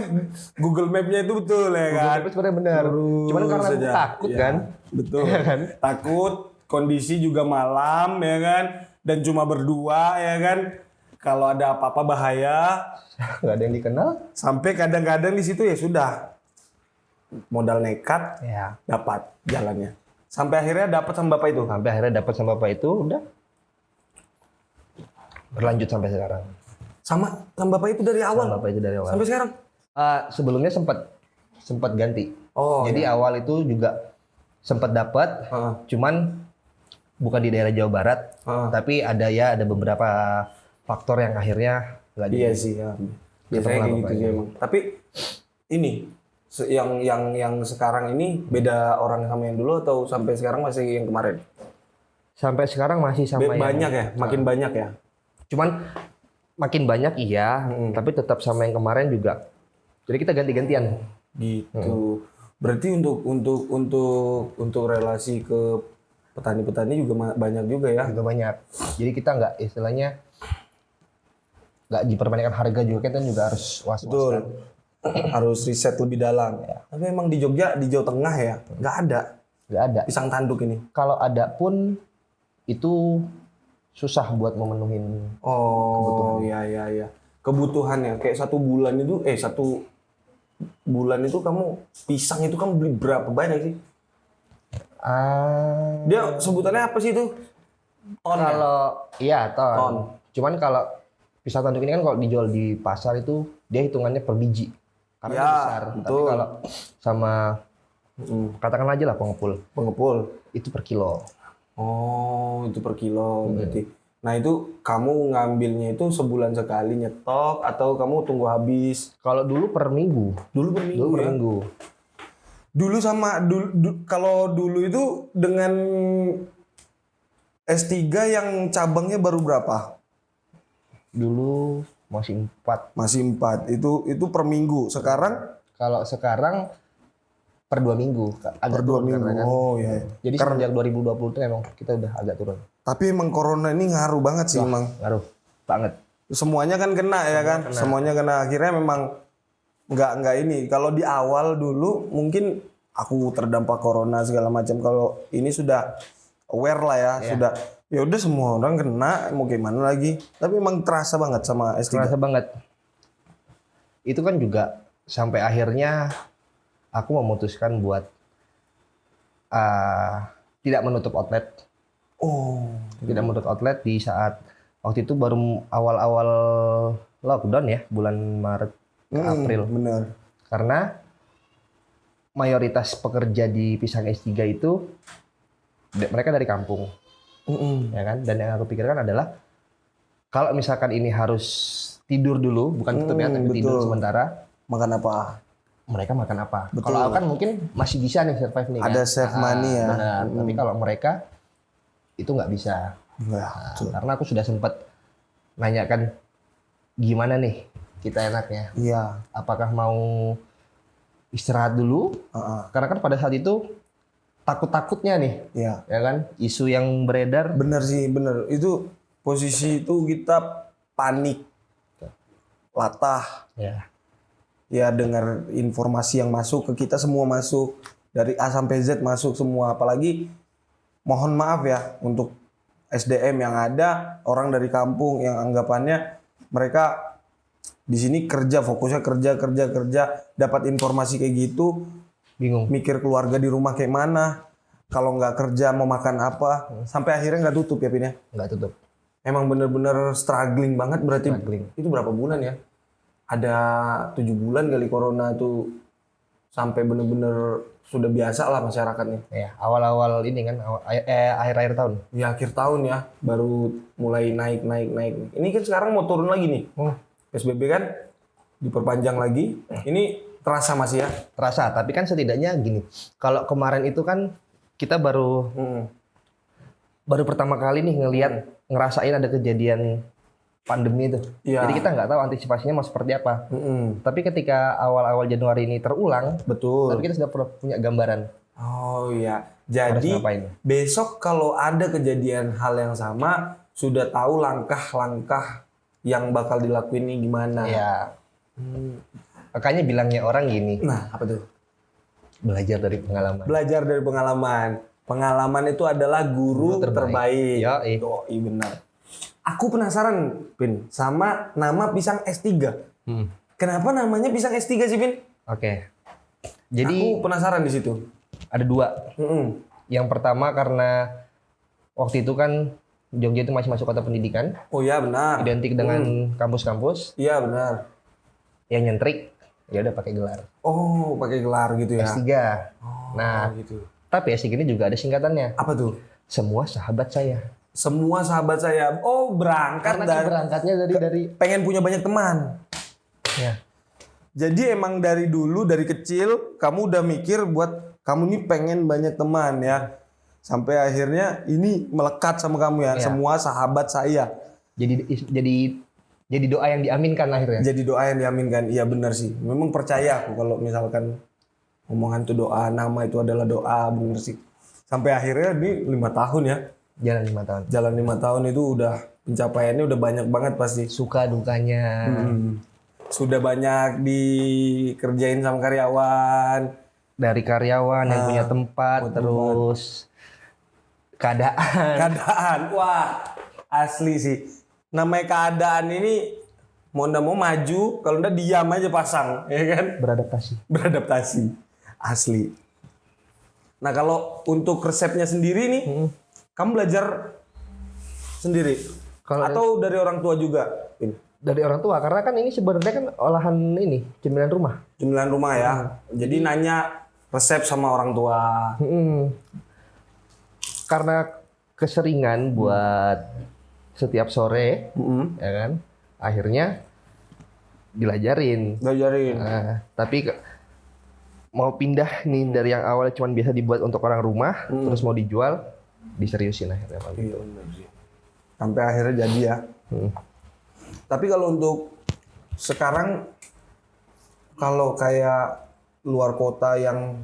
Google Map-nya itu betul ya kan? Tapi sebenarnya benar. Cuman karena aku Saja. takut Ya, kan. Betul. Ya kan? Takut, kondisi juga malam ya kan? Dan cuma berdua ya kan? Kalau ada apa-apa bahaya. Nggak ada yang dikenal. Sampai kadang-kadang di situ ya sudah. Modal nekat, Ya. dapat jalannya. Sampai akhirnya dapat sama bapak itu. Sampai akhirnya dapat sama bapak itu udah berlanjut sampai sekarang. Sama bapak itu dari awal. Sama bapak itu dari awal. Sampai sekarang. Sebelumnya sempat ganti. Oh, Jadi ya. awal itu juga sempat dapat, Heeh. cuman bukan di daerah Jawa Barat, Heeh. tapi ada beberapa faktor yang akhirnya nggak Iya sih ya. Biasanya Ketemu kayak lah gitu pokoknya. sih emang. Tapi ini yang sekarang ini beda orang sama yang dulu atau sampai sekarang masih yang kemarin? sampai sekarang masih sama yang Banyak ya, makin banyak ya. cuman makin banyak iya, tapi tetap sama yang kemarin juga. Jadi kita ganti-gantian. Gitu. Berarti untuk relasi ke petani-petani juga banyak juga ya. Juga banyak. Jadi kita nggak istilahnya nggak diperbanyak harga juga, kita juga harus was-was. Betul. Harus riset lebih dalam. Ya. Tapi emang di Jogja, di Jawa Tengah ya, nggak ada Nggak ada. pisang tanduk ini. Kalau ada pun itu susah buat memenuhin. Oh, ya. Kebutuhannya kayak 1 bulan itu kamu pisang itu kamu beli berapa banyak sih? Dia sebutannya apa sih itu? Ton ya? Kalau iya ton. Ton. Cuman kalau pisang tanduk ini kan kalau dijual di pasar itu dia hitungannya per biji. Karena Ya, dia besar. Tapi betul. kalau sama katakanlah aja lah pengepul Pengepul. itu per kilo. Oh, itu per kilo berarti. Nah, itu kamu ngambilnya itu sebulan sekali nyetok atau kamu tunggu habis? Kalau dulu per minggu. Dulu per minggu Dulu per ya? minggu. Dulu sama kalau dulu itu dengan S3 yang cabangnya baru berapa? Dulu masih 4. Masih 4. Itu per minggu. Sekarang Kalau sekarang per 2 minggu. per Agak 2 turun minggu. karena kan. Oh ya. Jadi semenjak 2020 itu emang kita udah agak turun. Tapi emang corona ini ngaruh banget sih emang. Ngaruh banget. Semuanya kan kena ya kan? Semuanya kena. Akhirnya memang nggak ini. Kalau di awal dulu mungkin aku terdampak corona segala macam. Kalau ini sudah aware lah ya, sudah ya udah semua orang kena, mau gimana lagi. Tapi emang terasa banget sama S3. Terasa banget. Itu kan juga sampai akhirnya aku memutuskan buat tidak menutup outlet. Oh, Tidak menutup outlet di saat waktu itu baru awal-awal lockdown ya, bulan Maret ke April. bener. Karena mayoritas pekerja di Pisang S3 itu mereka dari kampung, ya kan? Dan yang aku pikirkan adalah kalau misalkan ini harus tidur dulu, bukan tutup ya, tapi tidur betul. sementara, Makan apa? mereka makan apa? Betul. Kalau aku kan mungkin masih bisa nih survive nih. Ada kan? save money ya. Benar. Tapi kalau mereka itu nggak bisa. Ya, betul. Karena aku sudah sempat nanyakan gimana nih kita enaknya. Iya. Apakah mau istirahat dulu? Heeh. Karena kan pada saat itu takut-takutnya nih, Iya. ya kan? Isu yang beredar. Bener sih, bener. Itu posisi itu kita panik, latah. Ya dengar informasi yang masuk ke kita semua masuk dari A sampai Z masuk semua. Apalagi mohon maaf ya untuk SDM yang ada, orang dari kampung yang anggapannya mereka di sini kerja, fokusnya kerja, dapat informasi kayak gitu, Bingung. mikir keluarga di rumah kayak mana, kalau nggak kerja mau makan apa, sampai akhirnya nggak tutup ya Pin ya. Nggak tutup. Emang bener-bener struggling banget berarti. Struggling. Itu berapa bulan ya? Ada 7 bulan kali corona tuh sampai bener-bener sudah biasa lah masyarakatnya. Ya, awal-awal ini kan akhir-akhir tahun. Ya akhir tahun ya baru mulai naik. Ini kan sekarang mau turun lagi nih. PSBB kan diperpanjang lagi. Ini terasa masih ya? Terasa, tapi kan setidaknya gini. Kalau kemarin itu kan kita baru pertama kali nih ngerasain ada kejadian pandemi itu. Iya. Jadi kita nggak tahu antisipasinya mau seperti apa. Mm-mm. Tapi ketika awal-awal Januari ini terulang, Betul. tapi kita sudah punya gambaran Oh iya. harus Jadi ngapain. besok kalau ada kejadian hal yang sama sudah tahu langkah-langkah yang bakal dilakuin ini gimana. Ya. Makanya bilangnya orang gini, Nah, apa tuh? belajar dari pengalaman. Belajar dari pengalaman. Pengalaman itu adalah guru Guru terbaik. terbaik. Yoi, benar. Aku penasaran, Pin, sama nama pisang S3. Kenapa namanya pisang S3 sih, Pin? Oke. Jadi Aku penasaran di situ. ada 2. Mm-mm. Yang pertama karena waktu itu kan Jogja itu masih masuk kota pendidikan, Oh ya, benar. identik dengan kampus-kampus Iya, benar. yang nyentrik. Ya udah pakai gelar. Oh, pakai gelar gitu ya. S3. Oh, Nah, gitu. tapi S3 ini juga ada singkatannya. Apa tuh? Semua sahabat saya. Semua sahabat saya. Oh, berangkat Karena berangkatnya dari pengen punya banyak teman. ya. Jadi emang dari dulu, dari kecil, kamu udah mikir buat kamu nih pengen banyak teman ya. Sampai akhirnya ini melekat sama kamu ya. Iya. Semua sahabat saya. Jadi doa yang diaminkan akhirnya. Jadi doa yang diaminkan. Iya benar sih. Memang percaya aku kalau misalkan omongan itu doa, nama itu adalah doa, bener sih. Sampai akhirnya ini 5 tahun ya. Jalan 5 tahun. Jalan 5 tahun itu udah pencapaiannya udah banyak banget pasti. Suka dukanya. Sudah banyak dikerjain sama karyawan. Dari karyawan yang punya tempat, terus keadaan. Keadaan, wah asli sih. Namanya keadaan ini mau ndak mau maju, kalau ndak diam aja pasang, ya kan? Beradaptasi. Beradaptasi, asli. Nah kalau untuk resepnya sendiri nih, kamu belajar sendiri? Kalau Atau dari orang tua juga? Ini dari orang tua, karena kan ini sebenarnya kan olahan ini cemilan rumah. cemilan rumah ya. Jadi nanya resep sama orang tua. Karena keseringan buat setiap sore, ya kan, akhirnya dilajarin. Belajarin. Nah, tapi mau pindah nih dari yang awalnya cuma biasa dibuat untuk orang rumah, terus mau dijual, diseriusin akhirnya. Pak. Iya benar sih. Sampai akhirnya jadi ya. Tapi kalau untuk sekarang, kalau kayak luar kota yang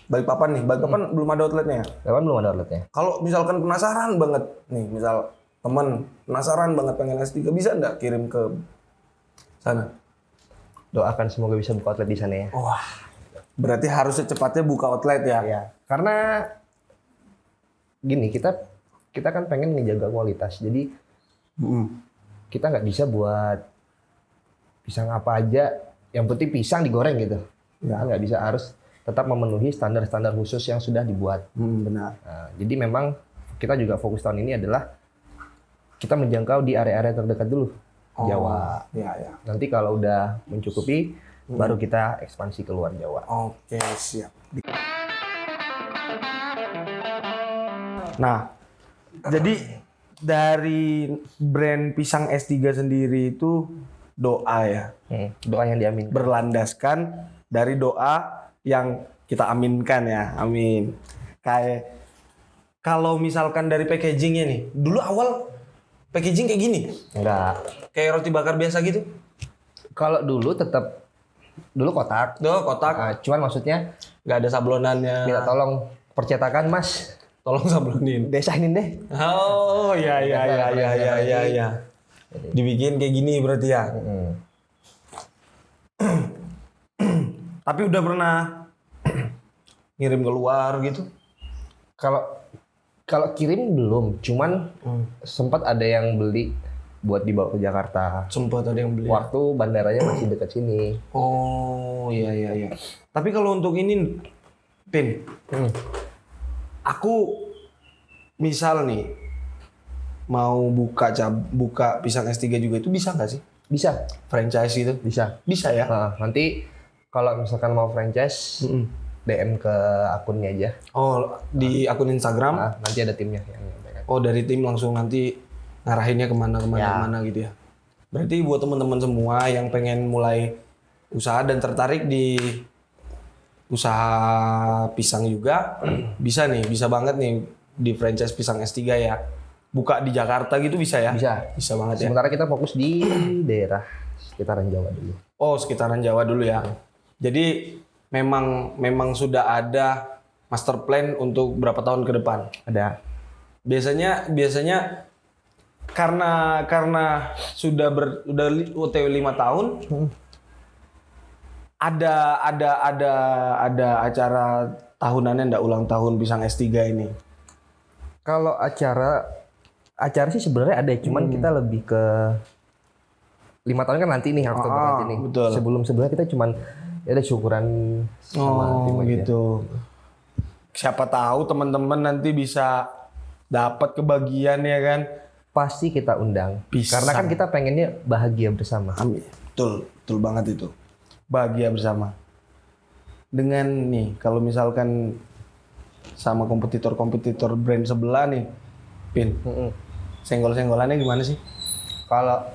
Balikpapan nih, Balikpapan belum ada outletnya ya? Kapan belum ada outletnya? Kalau misalkan penasaran banget nih, misal temen penasaran banget pengen S3, bisa nggak kirim ke sana? Doakan semoga bisa buka outlet di sana ya. Wah, berarti harus secepatnya buka outlet ya? Ya, karena gini, kita kan pengen ngejaga kualitas. Jadi kita nggak bisa buat pisang apa aja, yang penting pisang digoreng gitu. Ya, nggak bisa, harus tetap memenuhi standar-standar khusus yang sudah dibuat. Benar. Nah, jadi memang kita juga fokus tahun ini adalah kita menjangkau di area-area terdekat dulu, Jawa. Iya, ya. Nanti kalau udah mencukupi, baru kita ekspansi keluar Jawa. Oke, siap. Nah, jadi dari brand pisang S3 sendiri itu doa ya. Doa yang diamin. Berlandaskan dari doa yang kita aminkan ya. Amin. Kayak kalau misalkan dari packagingnya nih, dulu awal packaging kayak gini? Enggak. Kayak roti bakar biasa gitu? Kalau dulu tetap dulu kotak. Tuh, kotak. Nah, cuman maksudnya Nggak ada sablonannya. minta tolong percetakan, Mas. Tolong sablonin. Desainin deh. Oh, ya. Dibikin kayak gini berarti ya. Tapi udah pernah ngirim keluar gitu? Kalau kirim belum, cuman sempat ada yang beli buat dibawa ke Jakarta. Sempat ada yang beli. Waktu bandaranya masih dekat sini. Oh, iya. Tapi kalau untuk ini, Pin, aku misal nih mau buka pisang S3 juga, itu bisa nggak sih? Bisa, Franchise itu? bisa. Bisa ya? Nah, nanti kalau misalkan mau franchise, DM ke akunnya aja. Oh, di akun Instagram? Nah, nanti ada timnya yang menyampaikan. Oh, dari tim langsung nanti ngarahinnya kemana gitu ya. Berarti buat teman-teman semua yang pengen mulai usaha dan tertarik di usaha pisang juga, bisa banget nih di franchise pisang S3 ya. Buka di Jakarta gitu bisa ya? Bisa banget ya. Sementara kita fokus di daerah sekitaran Jawa dulu. Oh, sekitaran Jawa dulu ya. Jadi memang sudah ada master plan untuk berapa tahun ke depan? Ada. Biasanya karena sudah OTW 5 tahun, ada acara tahunannya enggak, ulang tahun pisang S3 ini? Kalau acara sih sebenarnya ada, cuman kita lebih ke 5 tahun kan nanti nih, Oktober nanti nih. Betul. Sebelumnya kita cuman ada syukuran sama tim aja. Gitu. Siapa tahu teman-teman nanti bisa dapat kebagian ya kan? Pasti kita undang. Pisang. Karena kan kita pengennya bahagia bersama. Amin. Betul banget itu. bahagia bersama. Dengan nih, kalau misalkan sama kompetitor-kompetitor brand sebelah nih, Pin, senggol-senggolannya gimana sih? Kalau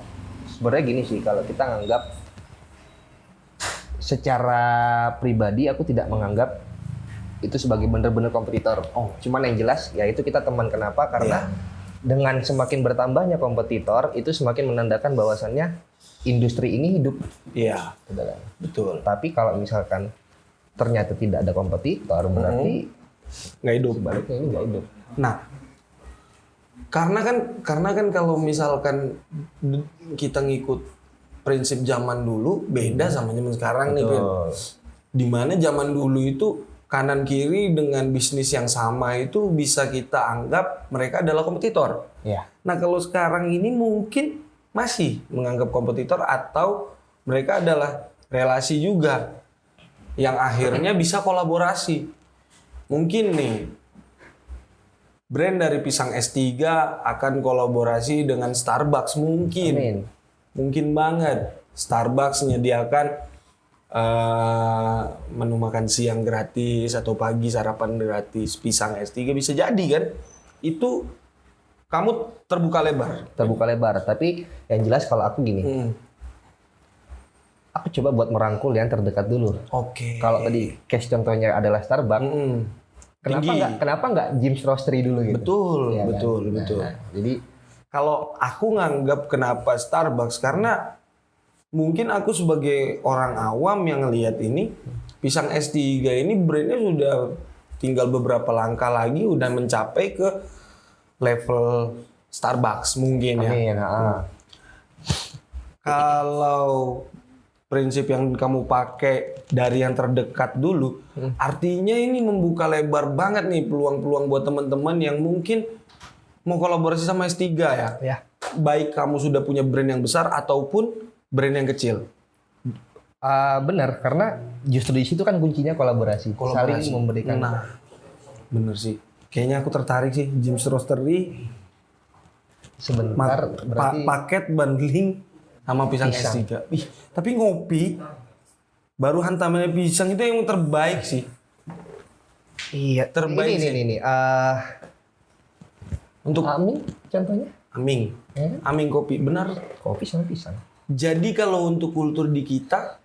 sebenarnya gini sih, kalau kita nganggap secara pribadi aku tidak menganggap itu sebagai benar-benar kompetitor. Cuman yang jelas ya itu kita teman. Kenapa? Karena dengan semakin bertambahnya kompetitor itu semakin menandakan bahwasannya industri ini hidup. Iya, Gitu kan. betul. Tapi kalau misalkan ternyata tidak ada kompetitor berarti Nggak hidup. sebaliknya ini nggak hidup. Nah, karena kan kalau misalkan kita ngikut prinsip zaman dulu beda sama zaman sekarang nih, Pin. Dimana zaman dulu itu kanan kiri dengan bisnis yang sama itu bisa kita anggap mereka adalah kompetitor. Ya. Nah, kalau sekarang ini mungkin masih menganggap kompetitor atau mereka adalah relasi juga yang akhirnya bisa kolaborasi. Mungkin nih brand dari pisang S3 akan kolaborasi dengan Starbucks mungkin. Amin. Mungkin banget Starbucks menyediakan menu makan siang gratis atau pagi sarapan gratis pisang S3 bisa jadi kan? Itu kamu terbuka lebar. Tapi yang jelas kalau aku gini, aku coba buat merangkul yang terdekat dulu. Oke. Kalau tadi case contohnya adalah Starbucks, Tinggi. kenapa nggak Jim's Roastery dulu gitu? Betul, Iya kan? betul. Jadi Kalau aku nganggap kenapa Starbucks karena mungkin aku sebagai orang awam yang ngelihat ini pisang S3 ini brandnya sudah tinggal beberapa langkah lagi udah mencapai ke level Starbucks mungkin ya. amin. Kalau prinsip yang kamu pakai dari yang terdekat dulu, artinya ini membuka lebar banget nih peluang-peluang buat teman-teman yang mungkin mau kolaborasi sama S3 ya. Ya. Baik kamu sudah punya brand yang besar ataupun brand yang kecil. Benar, karena justru di situ kan kuncinya kolaborasi. Saling memberikan. Nah, bener sih. Kayaknya aku tertarik sih Jim's Roastery. Sebentar, berarti Paket bundling sama pisang S3. Ih, tapi ngopi baru hantamannya pisang itu yang terbaik sih. iya. Terbaik sih. Ini. Untuk Amin contohnya? Aming. Ya. Aming kopi, benar. Kopi sama pisang. Jadi kalau untuk kultur di kita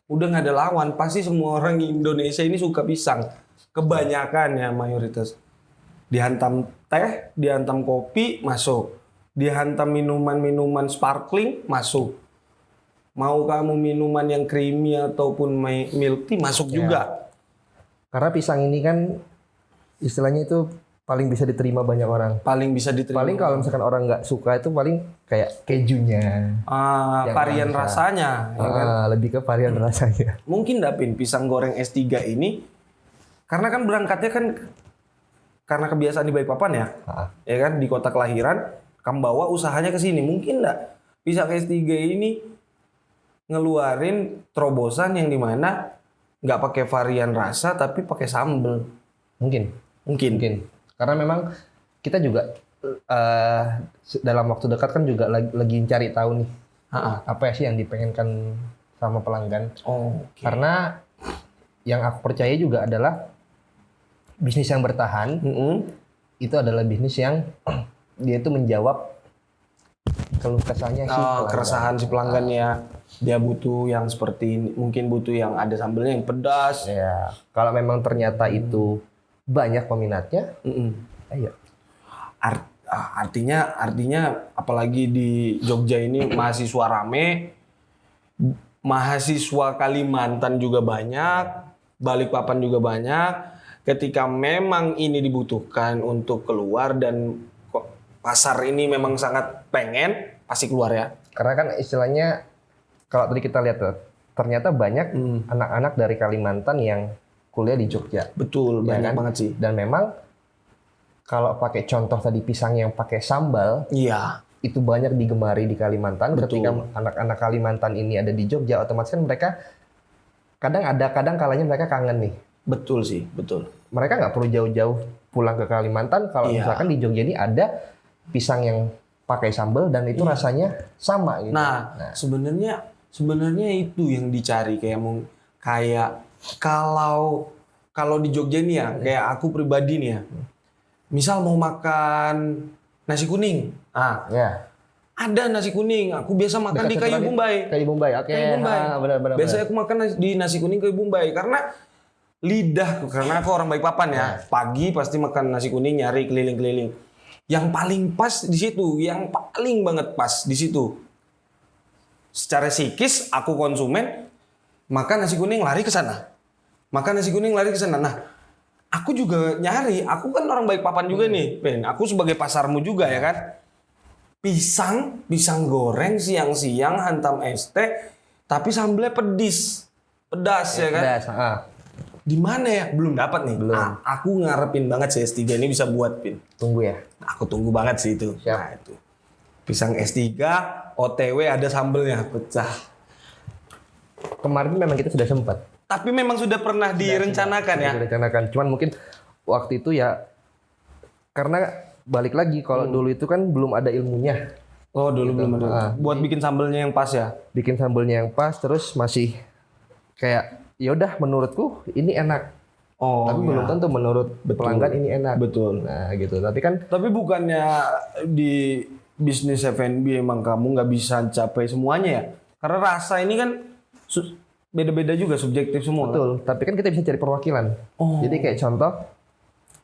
udah nggak ada lawan, pasti semua orang Indonesia ini suka pisang. Kebanyakan ya mayoritas. Dihantam teh, dihantam kopi, masuk. Dihantam minuman-minuman sparkling, masuk. Mau kamu minuman yang creamy ataupun milk tea, masuk juga. Karena pisang ini kan istilahnya itu paling bisa diterima banyak orang. Paling bisa diterima. Paling kalau misalkan orang nggak suka itu paling kayak kejunya. yang varian orang bisa. rasanya. Ya kan? Lebih ke varian rasanya. Mungkin Dapin pisang goreng S3 ini karena kan berangkatnya kan karena kebiasaan di Balikpapan ya. Ya kan di kota kelahiran kamu bawa usahanya ke sini. Mungkin enggak pisang S3 ini ngeluarin terobosan yang dimana nggak pakai varian rasa tapi pakai sambel. Mungkin. Karena memang kita juga dalam waktu dekat kan juga lagi cari tahu nih apa sih yang dipengenkan sama pelanggan. Karena yang aku percaya juga adalah bisnis yang bertahan itu adalah bisnis yang dia itu menjawab keluh kesahnya si pelanggan. Keresahan si pelanggan ya. Dia butuh yang seperti ini, mungkin butuh yang ada sambelnya yang pedas. Ya, kalau memang ternyata itu banyak peminatnya, ayo. Artinya apalagi di Jogja ini mahasiswa rame, mahasiswa Kalimantan juga banyak, Balikpapan juga banyak. Ketika memang ini dibutuhkan untuk keluar dan pasar ini memang sangat pengen, pasti keluar ya. Karena kan istilahnya kalau tadi kita lihat ternyata banyak anak-anak dari Kalimantan yang kuliah di Jogja. Betul, Ya banyak kan? banget sih. Dan memang kalau pakai contoh tadi pisang yang pakai sambal, Iya. itu banyak digemari di Kalimantan. Betul. Ketika anak-anak Kalimantan ini ada di Jogja, otomatis kan mereka kadang kalanya mereka kangen nih. Betul sih, betul. Mereka nggak perlu jauh-jauh pulang ke Kalimantan kalau misalkan di Jogja ini ada pisang yang pakai sambal dan itu rasanya sama gitu. Nah, sebenarnya sebenarnya itu yang dicari kayak kalau di Jogja nih ya, kayak aku pribadi nih ya. Misal mau makan nasi kuning. Ya. Ada nasi kuning. Aku biasa makan Dekat di Kayu Seturan Bumbai. Kayu Bumbai. Oke. Kayu Bumbai. Benar. Biasanya aku makan di nasi kuning Kayu Bumbai karena karena aku orang Balikpapan ya. Pagi pasti makan nasi kuning, nyari keliling-keliling. Yang paling pas di situ, yang paling banget pas di situ. Secara psikis aku konsumen makan nasi kuning lari ke sana. Makan nasi kuning lari ke sana. Nah, aku juga nyari, aku kan orang Balikpapan juga nih, Ben. Aku sebagai pasarmu juga ya kan. Pisang goreng siang-siang hantam es teh, tapi sambelnya pedas ya kan. Pedas. Di mana ya? Belum dapat nih. Belum. Aku ngarepin banget sih S3 ini bisa buat, Pin. Tunggu ya. Aku tunggu banget sih itu. Siap. Nah, itu. Pisang S3, OTW ada sambelnya, pecah. Kemarin memang kita sudah sempat. Tapi memang sudah pernah direncanakan ya. Direncanakan. Cuman mungkin waktu itu ya karena balik lagi kalau dulu itu kan belum ada ilmunya. Oh, dulu belum ada. Buat bikin sambelnya yang pas ya. Bikin sambelnya yang pas terus masih kayak ya udah menurutku ini enak. Oh, Tapi belum tentu menurut pelanggan ini enak. Betul. Nah, gitu. Tapi kan Tapi bukannya di bisnis F&B emang kamu nggak bisa capai semuanya ya? Karena rasa ini kan beda-beda juga, subjektif semua. betul, tapi kan kita bisa cari perwakilan. Oh. Jadi kayak contoh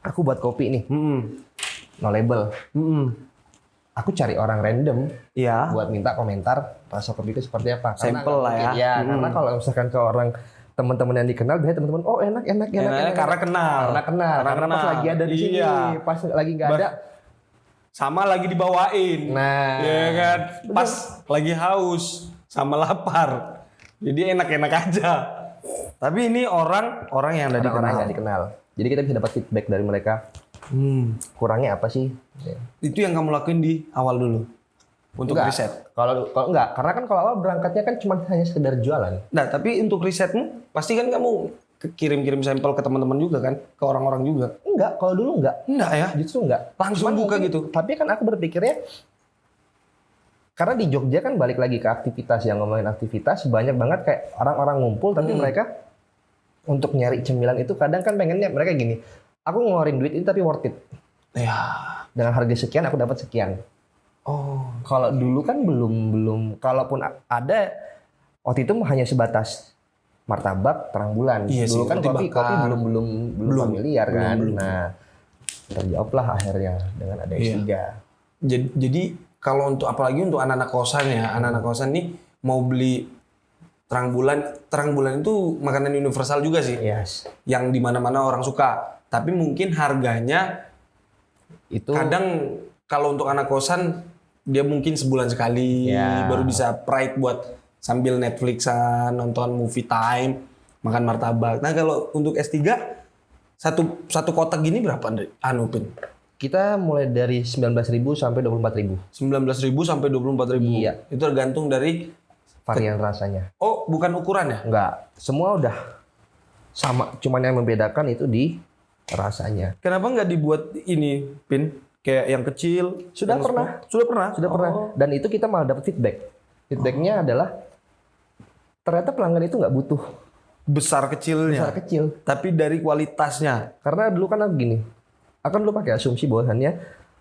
aku buat kopi nih, no label. Aku cari orang random Iya. buat minta komentar rasa kopi itu seperti apa. Karena Sampel lah ya. Ya, karena kalau misalkan ke orang teman-teman yang dikenal, biasanya teman-teman, oh enak. Karena kenal. Karena pas lagi ada di sini, Iya. pas lagi nggak ada. Sama lagi dibawain. Nah, Ya kan? Pas lagi haus sama lapar. Jadi enak-enak aja. Tapi ini orang yang udah orang-orang dikenal. yang dikenal. Jadi kita bisa dapat feedback dari mereka. Kurangnya apa sih? Ya. Itu yang kamu lakuin di awal dulu. Untuk Enggak. riset. Kalau enggak, karena kan kalau awal berangkatnya kan cuma hanya sekedar jualan. Nah, tapi untuk risetmu pasti kan kamu kirim-kirim sampel ke teman-teman juga kan? Ke orang-orang juga. Enggak, kalau dulu enggak. Enggak ya? Justru enggak. Langsung buka mungkin- gitu? Tapi kan aku berpikirnya karena di Jogja kan balik lagi ke aktivitas, yang ngomongin aktivitas banyak banget kayak orang-orang ngumpul tapi mereka untuk nyari cemilan itu kadang kan pengennya mereka gini, aku ngeluarin duit ini tapi worth it. Ya. Dengan harga sekian aku dapat sekian. Oh. Kalau dulu kan belum kalaupun ada waktu itu hanya sebatas martabak terang bulan. Iya Dulu sih, kan roti kopi bakar. belum familiar kan. belum. Nah, terjawablah akhirnya dengan ada S3. Jadi kalau untuk apalagi untuk anak-anak kosan ya, anak-anak kosan nih mau beli terang bulan itu makanan universal juga sih. Yes. Yang di mana-mana orang suka. Tapi mungkin harganya Itu kadang kalau untuk anak kosan dia mungkin sebulan sekali Ya. baru bisa pride buat sambil Netflixan, nonton movie time, makan martabak. Nah, kalau untuk S3 satu kotak gini berapa, Andre? Pin? kita mulai dari 19.000 sampai 24.000 19.000 sampai 24.000. Iya. Itu tergantung dari varian rasanya. oh, bukan ukuran ya? Enggak, semua udah sama, cuman yang membedakan itu di rasanya. Kenapa nggak dibuat ini, Pin? Kayak yang kecil? Sudah yang pernah. Sudah pernah? Sudah pernah. Dan itu kita malah dapat feedback. Feedbacknya adalah ternyata pelanggan itu nggak butuh Besar kecilnya. besar kecil. Tapi dari kualitasnya. Karena dulu kan aku gini, akan dulu pakai asumsi bahwasannya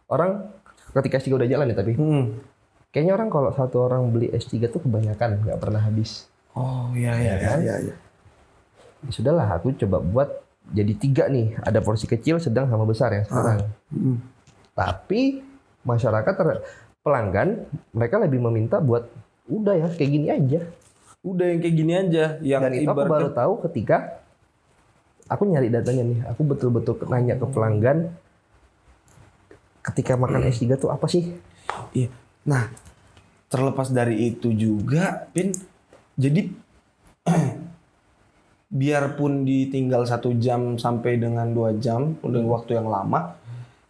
orang ketika S3 udah jalan ya, tapi kayaknya orang kalau satu orang beli S3 tuh kebanyakan nggak pernah habis. Oh, iya. Ya sudahlah, aku coba buat jadi 3 nih, ada porsi kecil, sedang sama besar yang sekarang. Tapi masyarakat pelanggan mereka lebih meminta buat udah ya kayak gini aja. Udah yang kayak gini aja. Yang Dan itu aku baru tahu ketika aku nyari datanya nih. Aku betul-betul nanya ke pelanggan ketika makan S3 tuh apa sih? Iya. Nah, terlepas dari itu juga, Pin, jadi biarpun ditinggal 1 jam sampai dengan 2 jam, udah waktu yang lama,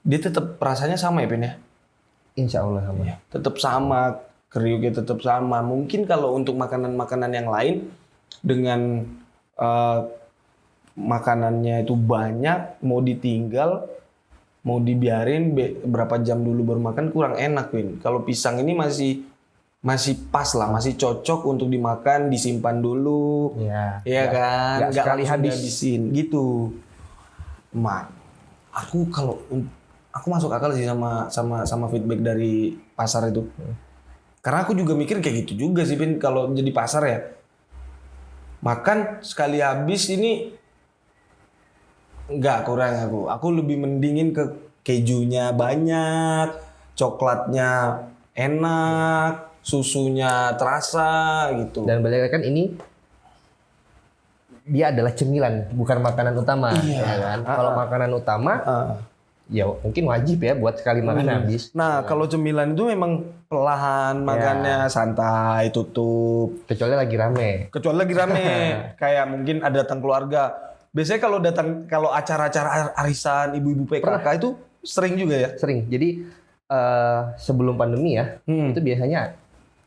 dia tetap rasanya sama ya, Pin ya? Insya Allah sama. Tetap sama, kriuknya tetap sama. Mungkin kalau untuk makanan-makanan yang lain dengan makanannya itu banyak, mau ditinggal, mau dibiarin berapa jam dulu baru makan kurang enak, Win. Kalau pisang ini masih pas lah, masih cocok untuk dimakan, disimpan dulu. Iya. Iya kan? nggak sekali langsung habis. dihabisin gitu. Aku masuk akal sih sama feedback dari pasar itu. Karena aku juga mikir kayak gitu juga sih, Pin, kalau jadi pasar ya. Makan sekali habis ini nggak kurang aku. Aku lebih mendingin ke kejunya banyak, coklatnya enak, susunya terasa gitu. Dan balik lagi kan ini dia adalah cemilan, bukan makanan utama, Iya. ya kan? Kalau makanan utama, ya mungkin wajib ya buat sekali makan habis. Nah, kalau cemilan itu memang perlahan makannya, santai, tutup. Kecuali lagi rame. Kecuali lagi rame, kayak mungkin ada datang keluarga. Biasanya kalau acara-acara arisan ibu-ibu PKK itu sering juga ya. Sering. Jadi sebelum pandemi ya, itu biasanya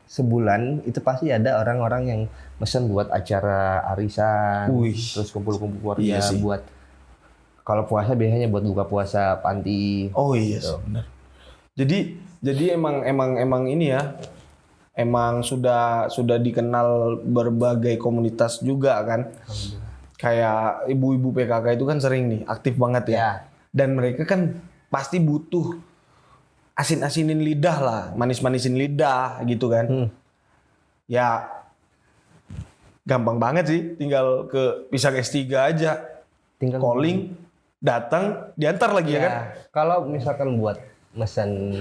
sebulan itu pasti ada orang-orang yang mesen buat acara arisan, Wih. terus kumpul-kumpul keluarga Iya sih. buat kalau puasa biasanya buat buka puasa panti. Oh iya, benar. Jadi emang ini ya, emang sudah dikenal berbagai komunitas juga kan. Kayak ibu-ibu PKK itu kan sering nih, aktif banget ya. Ya. Dan mereka kan pasti butuh asin-asinin lidah lah, manis-manisin lidah gitu kan. Ya gampang banget sih, tinggal ke Pisang S3 aja. Tinggal Calling, datang, diantar lagi ya kan. Kalau misalkan buat mesen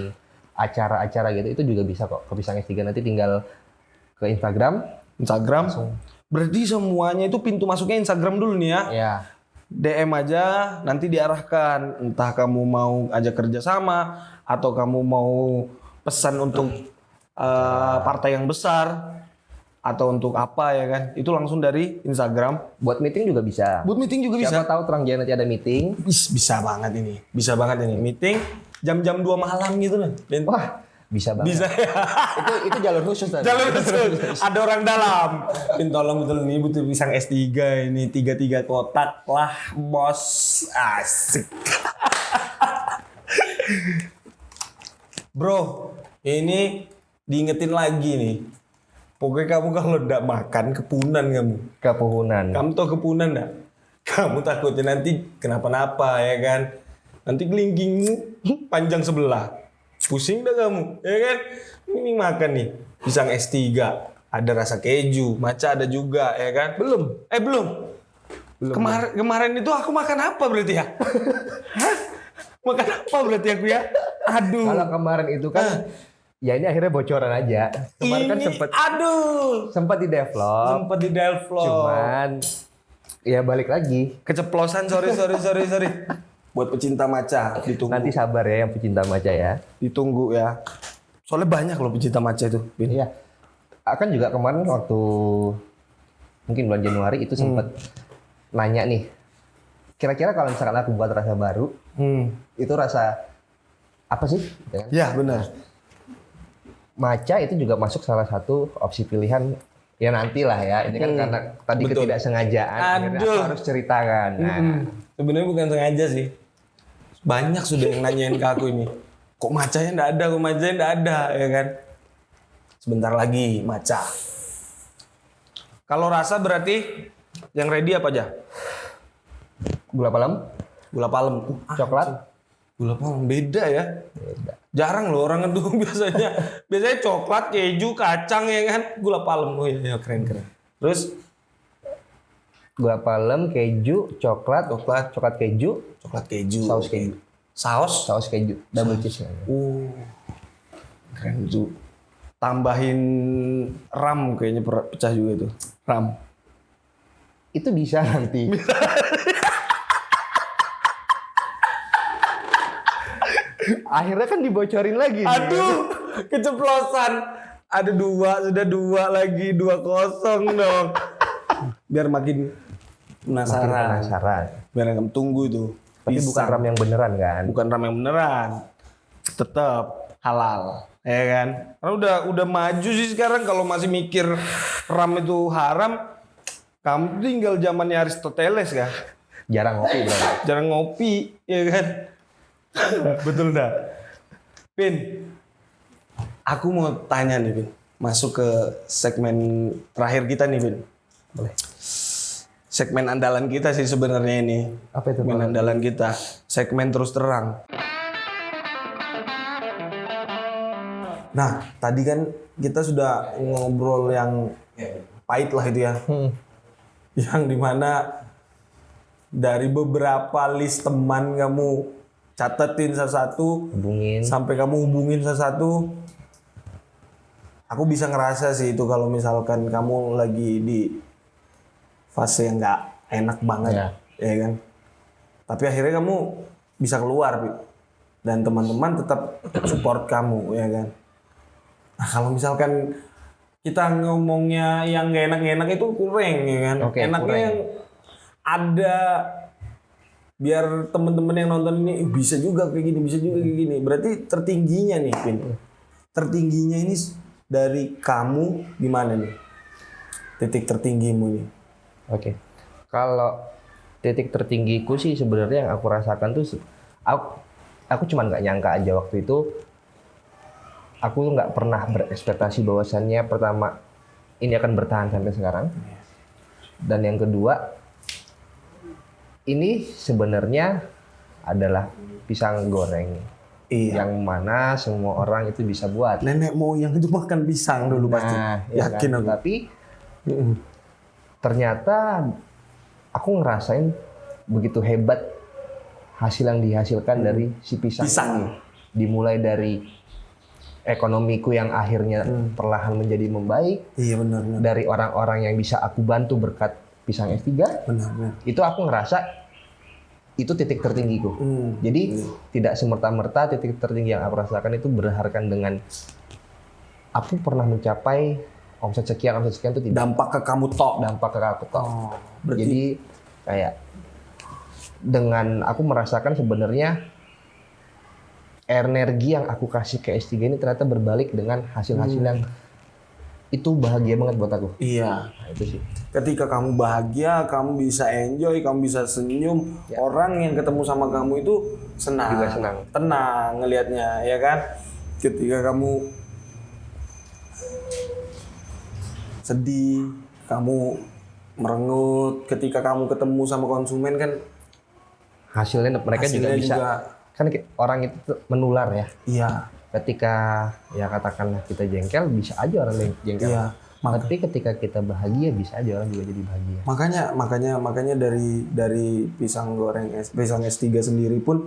acara-acara gitu itu juga bisa kok ke Pisang S3, nanti tinggal ke Instagram. Instagram. Berarti semuanya itu pintu masuknya Instagram dulu nih ya. Ya. DM aja, nanti diarahkan. Entah kamu mau ajak kerja sama atau kamu mau pesan untuk partai yang besar atau untuk apa ya kan. Itu langsung dari Instagram. Buat meeting juga bisa. Buat meeting juga bisa. Siapa tahu terang jangan nanti ada meeting. Bisa banget ini. Bisa banget ini. Meeting jam-jam 2 malam gitu kan. Wah, bisa banget. Bisa ya. itu jalur khusus tadi. Jalur khusus. Ada orang dalam. Pin tolong betul nih butuh pisang S3 ini 3 kotak lah bos. Asik. Bro, ini diingetin lagi nih. Pokoknya kamu kalau nggak makan kepunan kamu. Kepuhunan. Kamu tau kepunan nggak? Kamu takutnya nanti kenapa-napa ya kan? Nanti kelingkingmu panjang sebelah. Pusing dah kamu, ya kan? Ini makan nih pisang S3, ada rasa keju, matcha ada juga, ya kan? Belum. Kemarin itu aku makan apa berarti ya? Hah? Makan apa berarti aku ya? Aduh. Kalau kemarin itu kan ya ini akhirnya bocoran aja. Kemarin kan sempat di develop. Sempat di develop. Cuman ya balik lagi. Keceplosan, sorry. Buat pecinta matcha, ditunggu. Nanti sabar ya yang pecinta matcha ya. Ditunggu ya. Soalnya banyak loh pecinta matcha itu. Bin. Iya. Akan juga kemarin waktu mungkin bulan Januari itu sempat nanya nih. Kira-kira kalau misalkan aku buat rasa baru, itu rasa apa sih? Ya benar. Matcha itu juga masuk salah satu opsi pilihan ya nantilah ya. Ini kan karena tadi Betul. ketidaksengajaan akhirnya aku harus ceritakan. Nah, Sebenarnya bukan sengaja sih. Banyak sudah yang nanyain ke aku ini. Kok matchanya nggak ada, ya kan? Sebentar lagi matcha. Kalau rasa berarti yang ready apa aja? gula palem, Gula palem. coklat, Gula palem beda ya. beda. Jarang loh orang itu biasanya coklat, keju, kacang ya kan, gula palem. Oh iya keren. Terus Gula palem, keju, coklat keju, coklat keju. saus keju. Saus keju, double cheese. Keren tuh. Tambahin ram kayaknya pecah juga itu. Ram. Itu bisa nanti. Akhirnya kan dibocorin lagi. Aduh, keceplosan. Ada sudah 2 lagi, 2-0 dong. Biar makin penasaran. Biar kamu tunggu itu. Tapi bukan ram yang beneran kan? Bukan ram yang beneran. Tetap halal, ya kan? Karena udah maju sih sekarang kalau masih mikir ram itu haram, kamu tinggal zamannya Aristoteles kan? Jarang ngopi bro. Jarang ngopi, ya kan? Betul dah. Pin, aku mau tanya nih, Pin. masuk ke segmen terakhir kita nih, Bin. Boleh. Segmen andalan kita sih sebenarnya ini. Apa itu? Segmen andalan kita. Segmen terus terang. Nah, tadi kan kita sudah ngobrol yang pahit lah itu ya. Yang dimana dari beberapa list teman kamu catetin satu-satu, Hubungin. sampai kamu hubungin satu-satu. Aku bisa ngerasa sih itu kalau misalkan kamu lagi di fase yang nggak enak banget, ya kan. Tapi akhirnya kamu bisa keluar, Pi. Dan teman-teman tetap support kamu, ya kan. Nah, kalau misalkan kita ngomongnya yang gak enak-enak itu kurang, ya kan. Oke, Enaknya kurang. yang ada biar teman-teman yang nonton ini bisa juga kayak gini, bisa juga kayak gini. Berarti tertingginya nih, Pin. Tertingginya ini dari kamu gimana nih? Titik tertinggimu nih. Oke. Kalau titik tertinggiku sih sebenarnya yang aku rasakan tuh aku cuman nggak nyangka aja waktu itu. Aku nggak pernah berekspektasi bahwasannya pertama ini akan bertahan sampai sekarang. Dan yang kedua, ini sebenarnya adalah pisang goreng. Iya. Yang mana semua orang itu bisa buat. Nenek moyang itu makan pisang dulu pasti. ya Yakin kan? aku. Tapi ternyata aku ngerasain begitu hebat hasil yang dihasilkan dari si pisang. ini. Dimulai dari ekonomiku yang akhirnya perlahan menjadi membaik. Iya benar. Dari orang-orang yang bisa aku bantu berkat pisang S3. Benar. Itu aku ngerasa itu titik tertinggiku. Jadi tidak semerta-merta titik tertinggi yang aku rasakan itu berdasarkan dengan aku pernah mencapai omset sekian itu tidak. Dampak ke kamu tok. Dampak ke aku tok. Berarti Jadi kayak dengan aku merasakan sebenarnya energi yang aku kasih ke S3 ini ternyata berbalik dengan hasil-hasil yang itu bahagia banget buat aku. iya. Nah, itu sih. Ketika kamu bahagia, kamu bisa enjoy, kamu bisa senyum. Orang yang ketemu sama kamu itu senang. Juga senang. Tenang ngelihatnya, ya kan? Ketika kamu sedih, kamu merengut, ketika kamu ketemu sama konsumen kan Hasilnya mereka juga hasilnya bisa. Kan orang itu menular ya. Iya. Ketika ya katakanlah kita jengkel, bisa aja orang jengkel. Iya. Tapi ketika kita bahagia, bisa aja orang juga jadi bahagia. Makanya dari pisang goreng pisang S3 sendiri pun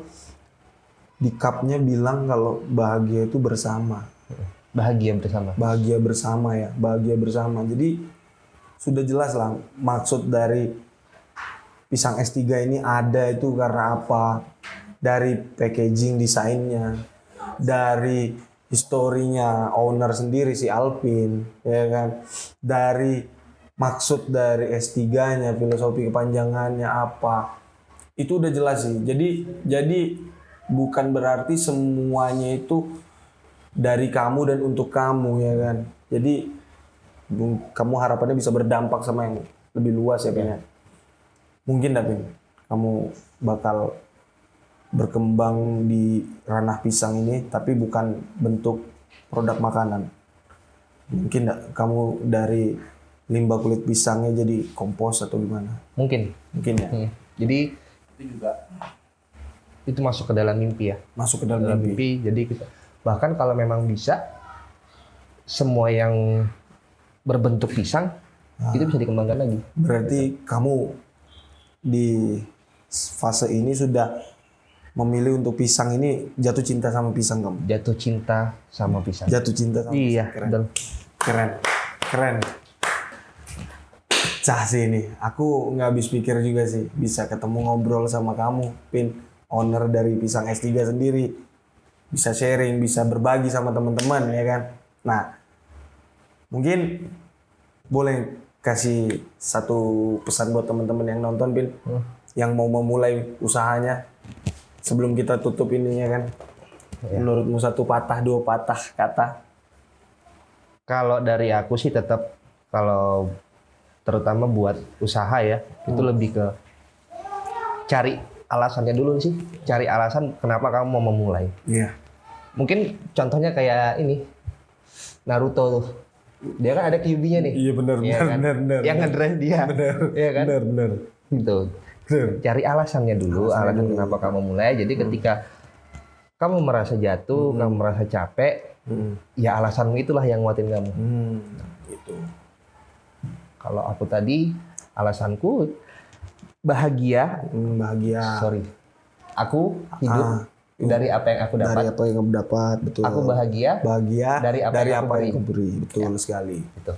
di cupnya bilang kalau bahagia itu bersama. Bahagia bersama. Bahagia bersama ya, bahagia bersama. Jadi sudah jelas lah maksud dari pisang S3 ini ada itu karena apa? Dari packaging desainnya, dari historinya owner sendiri si Alvin, ya kan? Dari maksud dari S3-nya, filosofi kepanjangannya apa? Itu udah jelas sih. Jadi bukan berarti semuanya itu dari kamu dan untuk kamu, ya kan? Jadi kamu harapannya bisa berdampak sama yang lebih luas ya, Pin. Mungkin Pin, kamu bakal berkembang di ranah pisang ini, tapi bukan bentuk produk makanan. Mungkin kamu dari limbah kulit pisangnya jadi kompos atau gimana? Mungkin ya. Jadi itu juga itu masuk ke dalam mimpi ya. Masuk ke dalam mimpi. Jadi kita bahkan kalau memang bisa semua yang berbentuk pisang itu bisa dikembangkan lagi. Berarti kamu di fase ini sudah memilih untuk pisang ini, jatuh cinta sama pisang kamu. Jatuh cinta sama pisang. Jatuh cinta sama Iya, pisang. Keren. Cah sih ini. Aku nggak habis pikir juga sih bisa ketemu ngobrol sama kamu, Pin, owner dari pisang S3 sendiri. Bisa sharing, bisa berbagi sama teman-teman, ya kan. Nah, mungkin boleh kasih satu pesan buat teman-teman yang nonton, Pin, yang mau memulai usahanya. Sebelum kita tutup ini, ya kan. Menurutmu satu patah, dua patah kata? Kalau dari aku sih tetap kalau terutama buat usaha ya, itu lebih ke cari alasannya dulu sih. Cari alasan kenapa kamu mau memulai. Iya. Mungkin contohnya kayak ini Naruto tuh. Dia kan ada QB-nya nih. Iya benar Iya benar kan? benar benar. Yang ngedrive dia. Benar. Iya kan? Benar benar. Gitu. Benar. Cari alasannya dulu, alasan kenapa kamu mulai. Jadi ketika kamu merasa jatuh, kamu merasa capek, ya alasanmu itulah yang nguatin kamu. Gitu. Kalau aku tadi alasanku bahagia. Bahagia. Sorry, aku hidup dari apa yang aku dapat. Dari apa yang kamu dapat, betul. Aku bahagia. Bahagia dari apa yang aku beri. kamu beri, betul sekali. Gitu.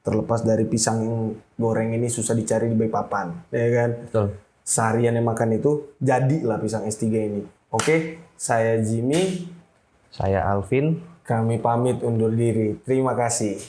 Terlepas dari pisang goreng ini susah dicari di Balikpapan, ya kan? Betul. Seharian yang makan itu jadilah pisang S3 ini. Oke, saya Jimmy, Saya Alvin. kami pamit undur diri. Terima kasih.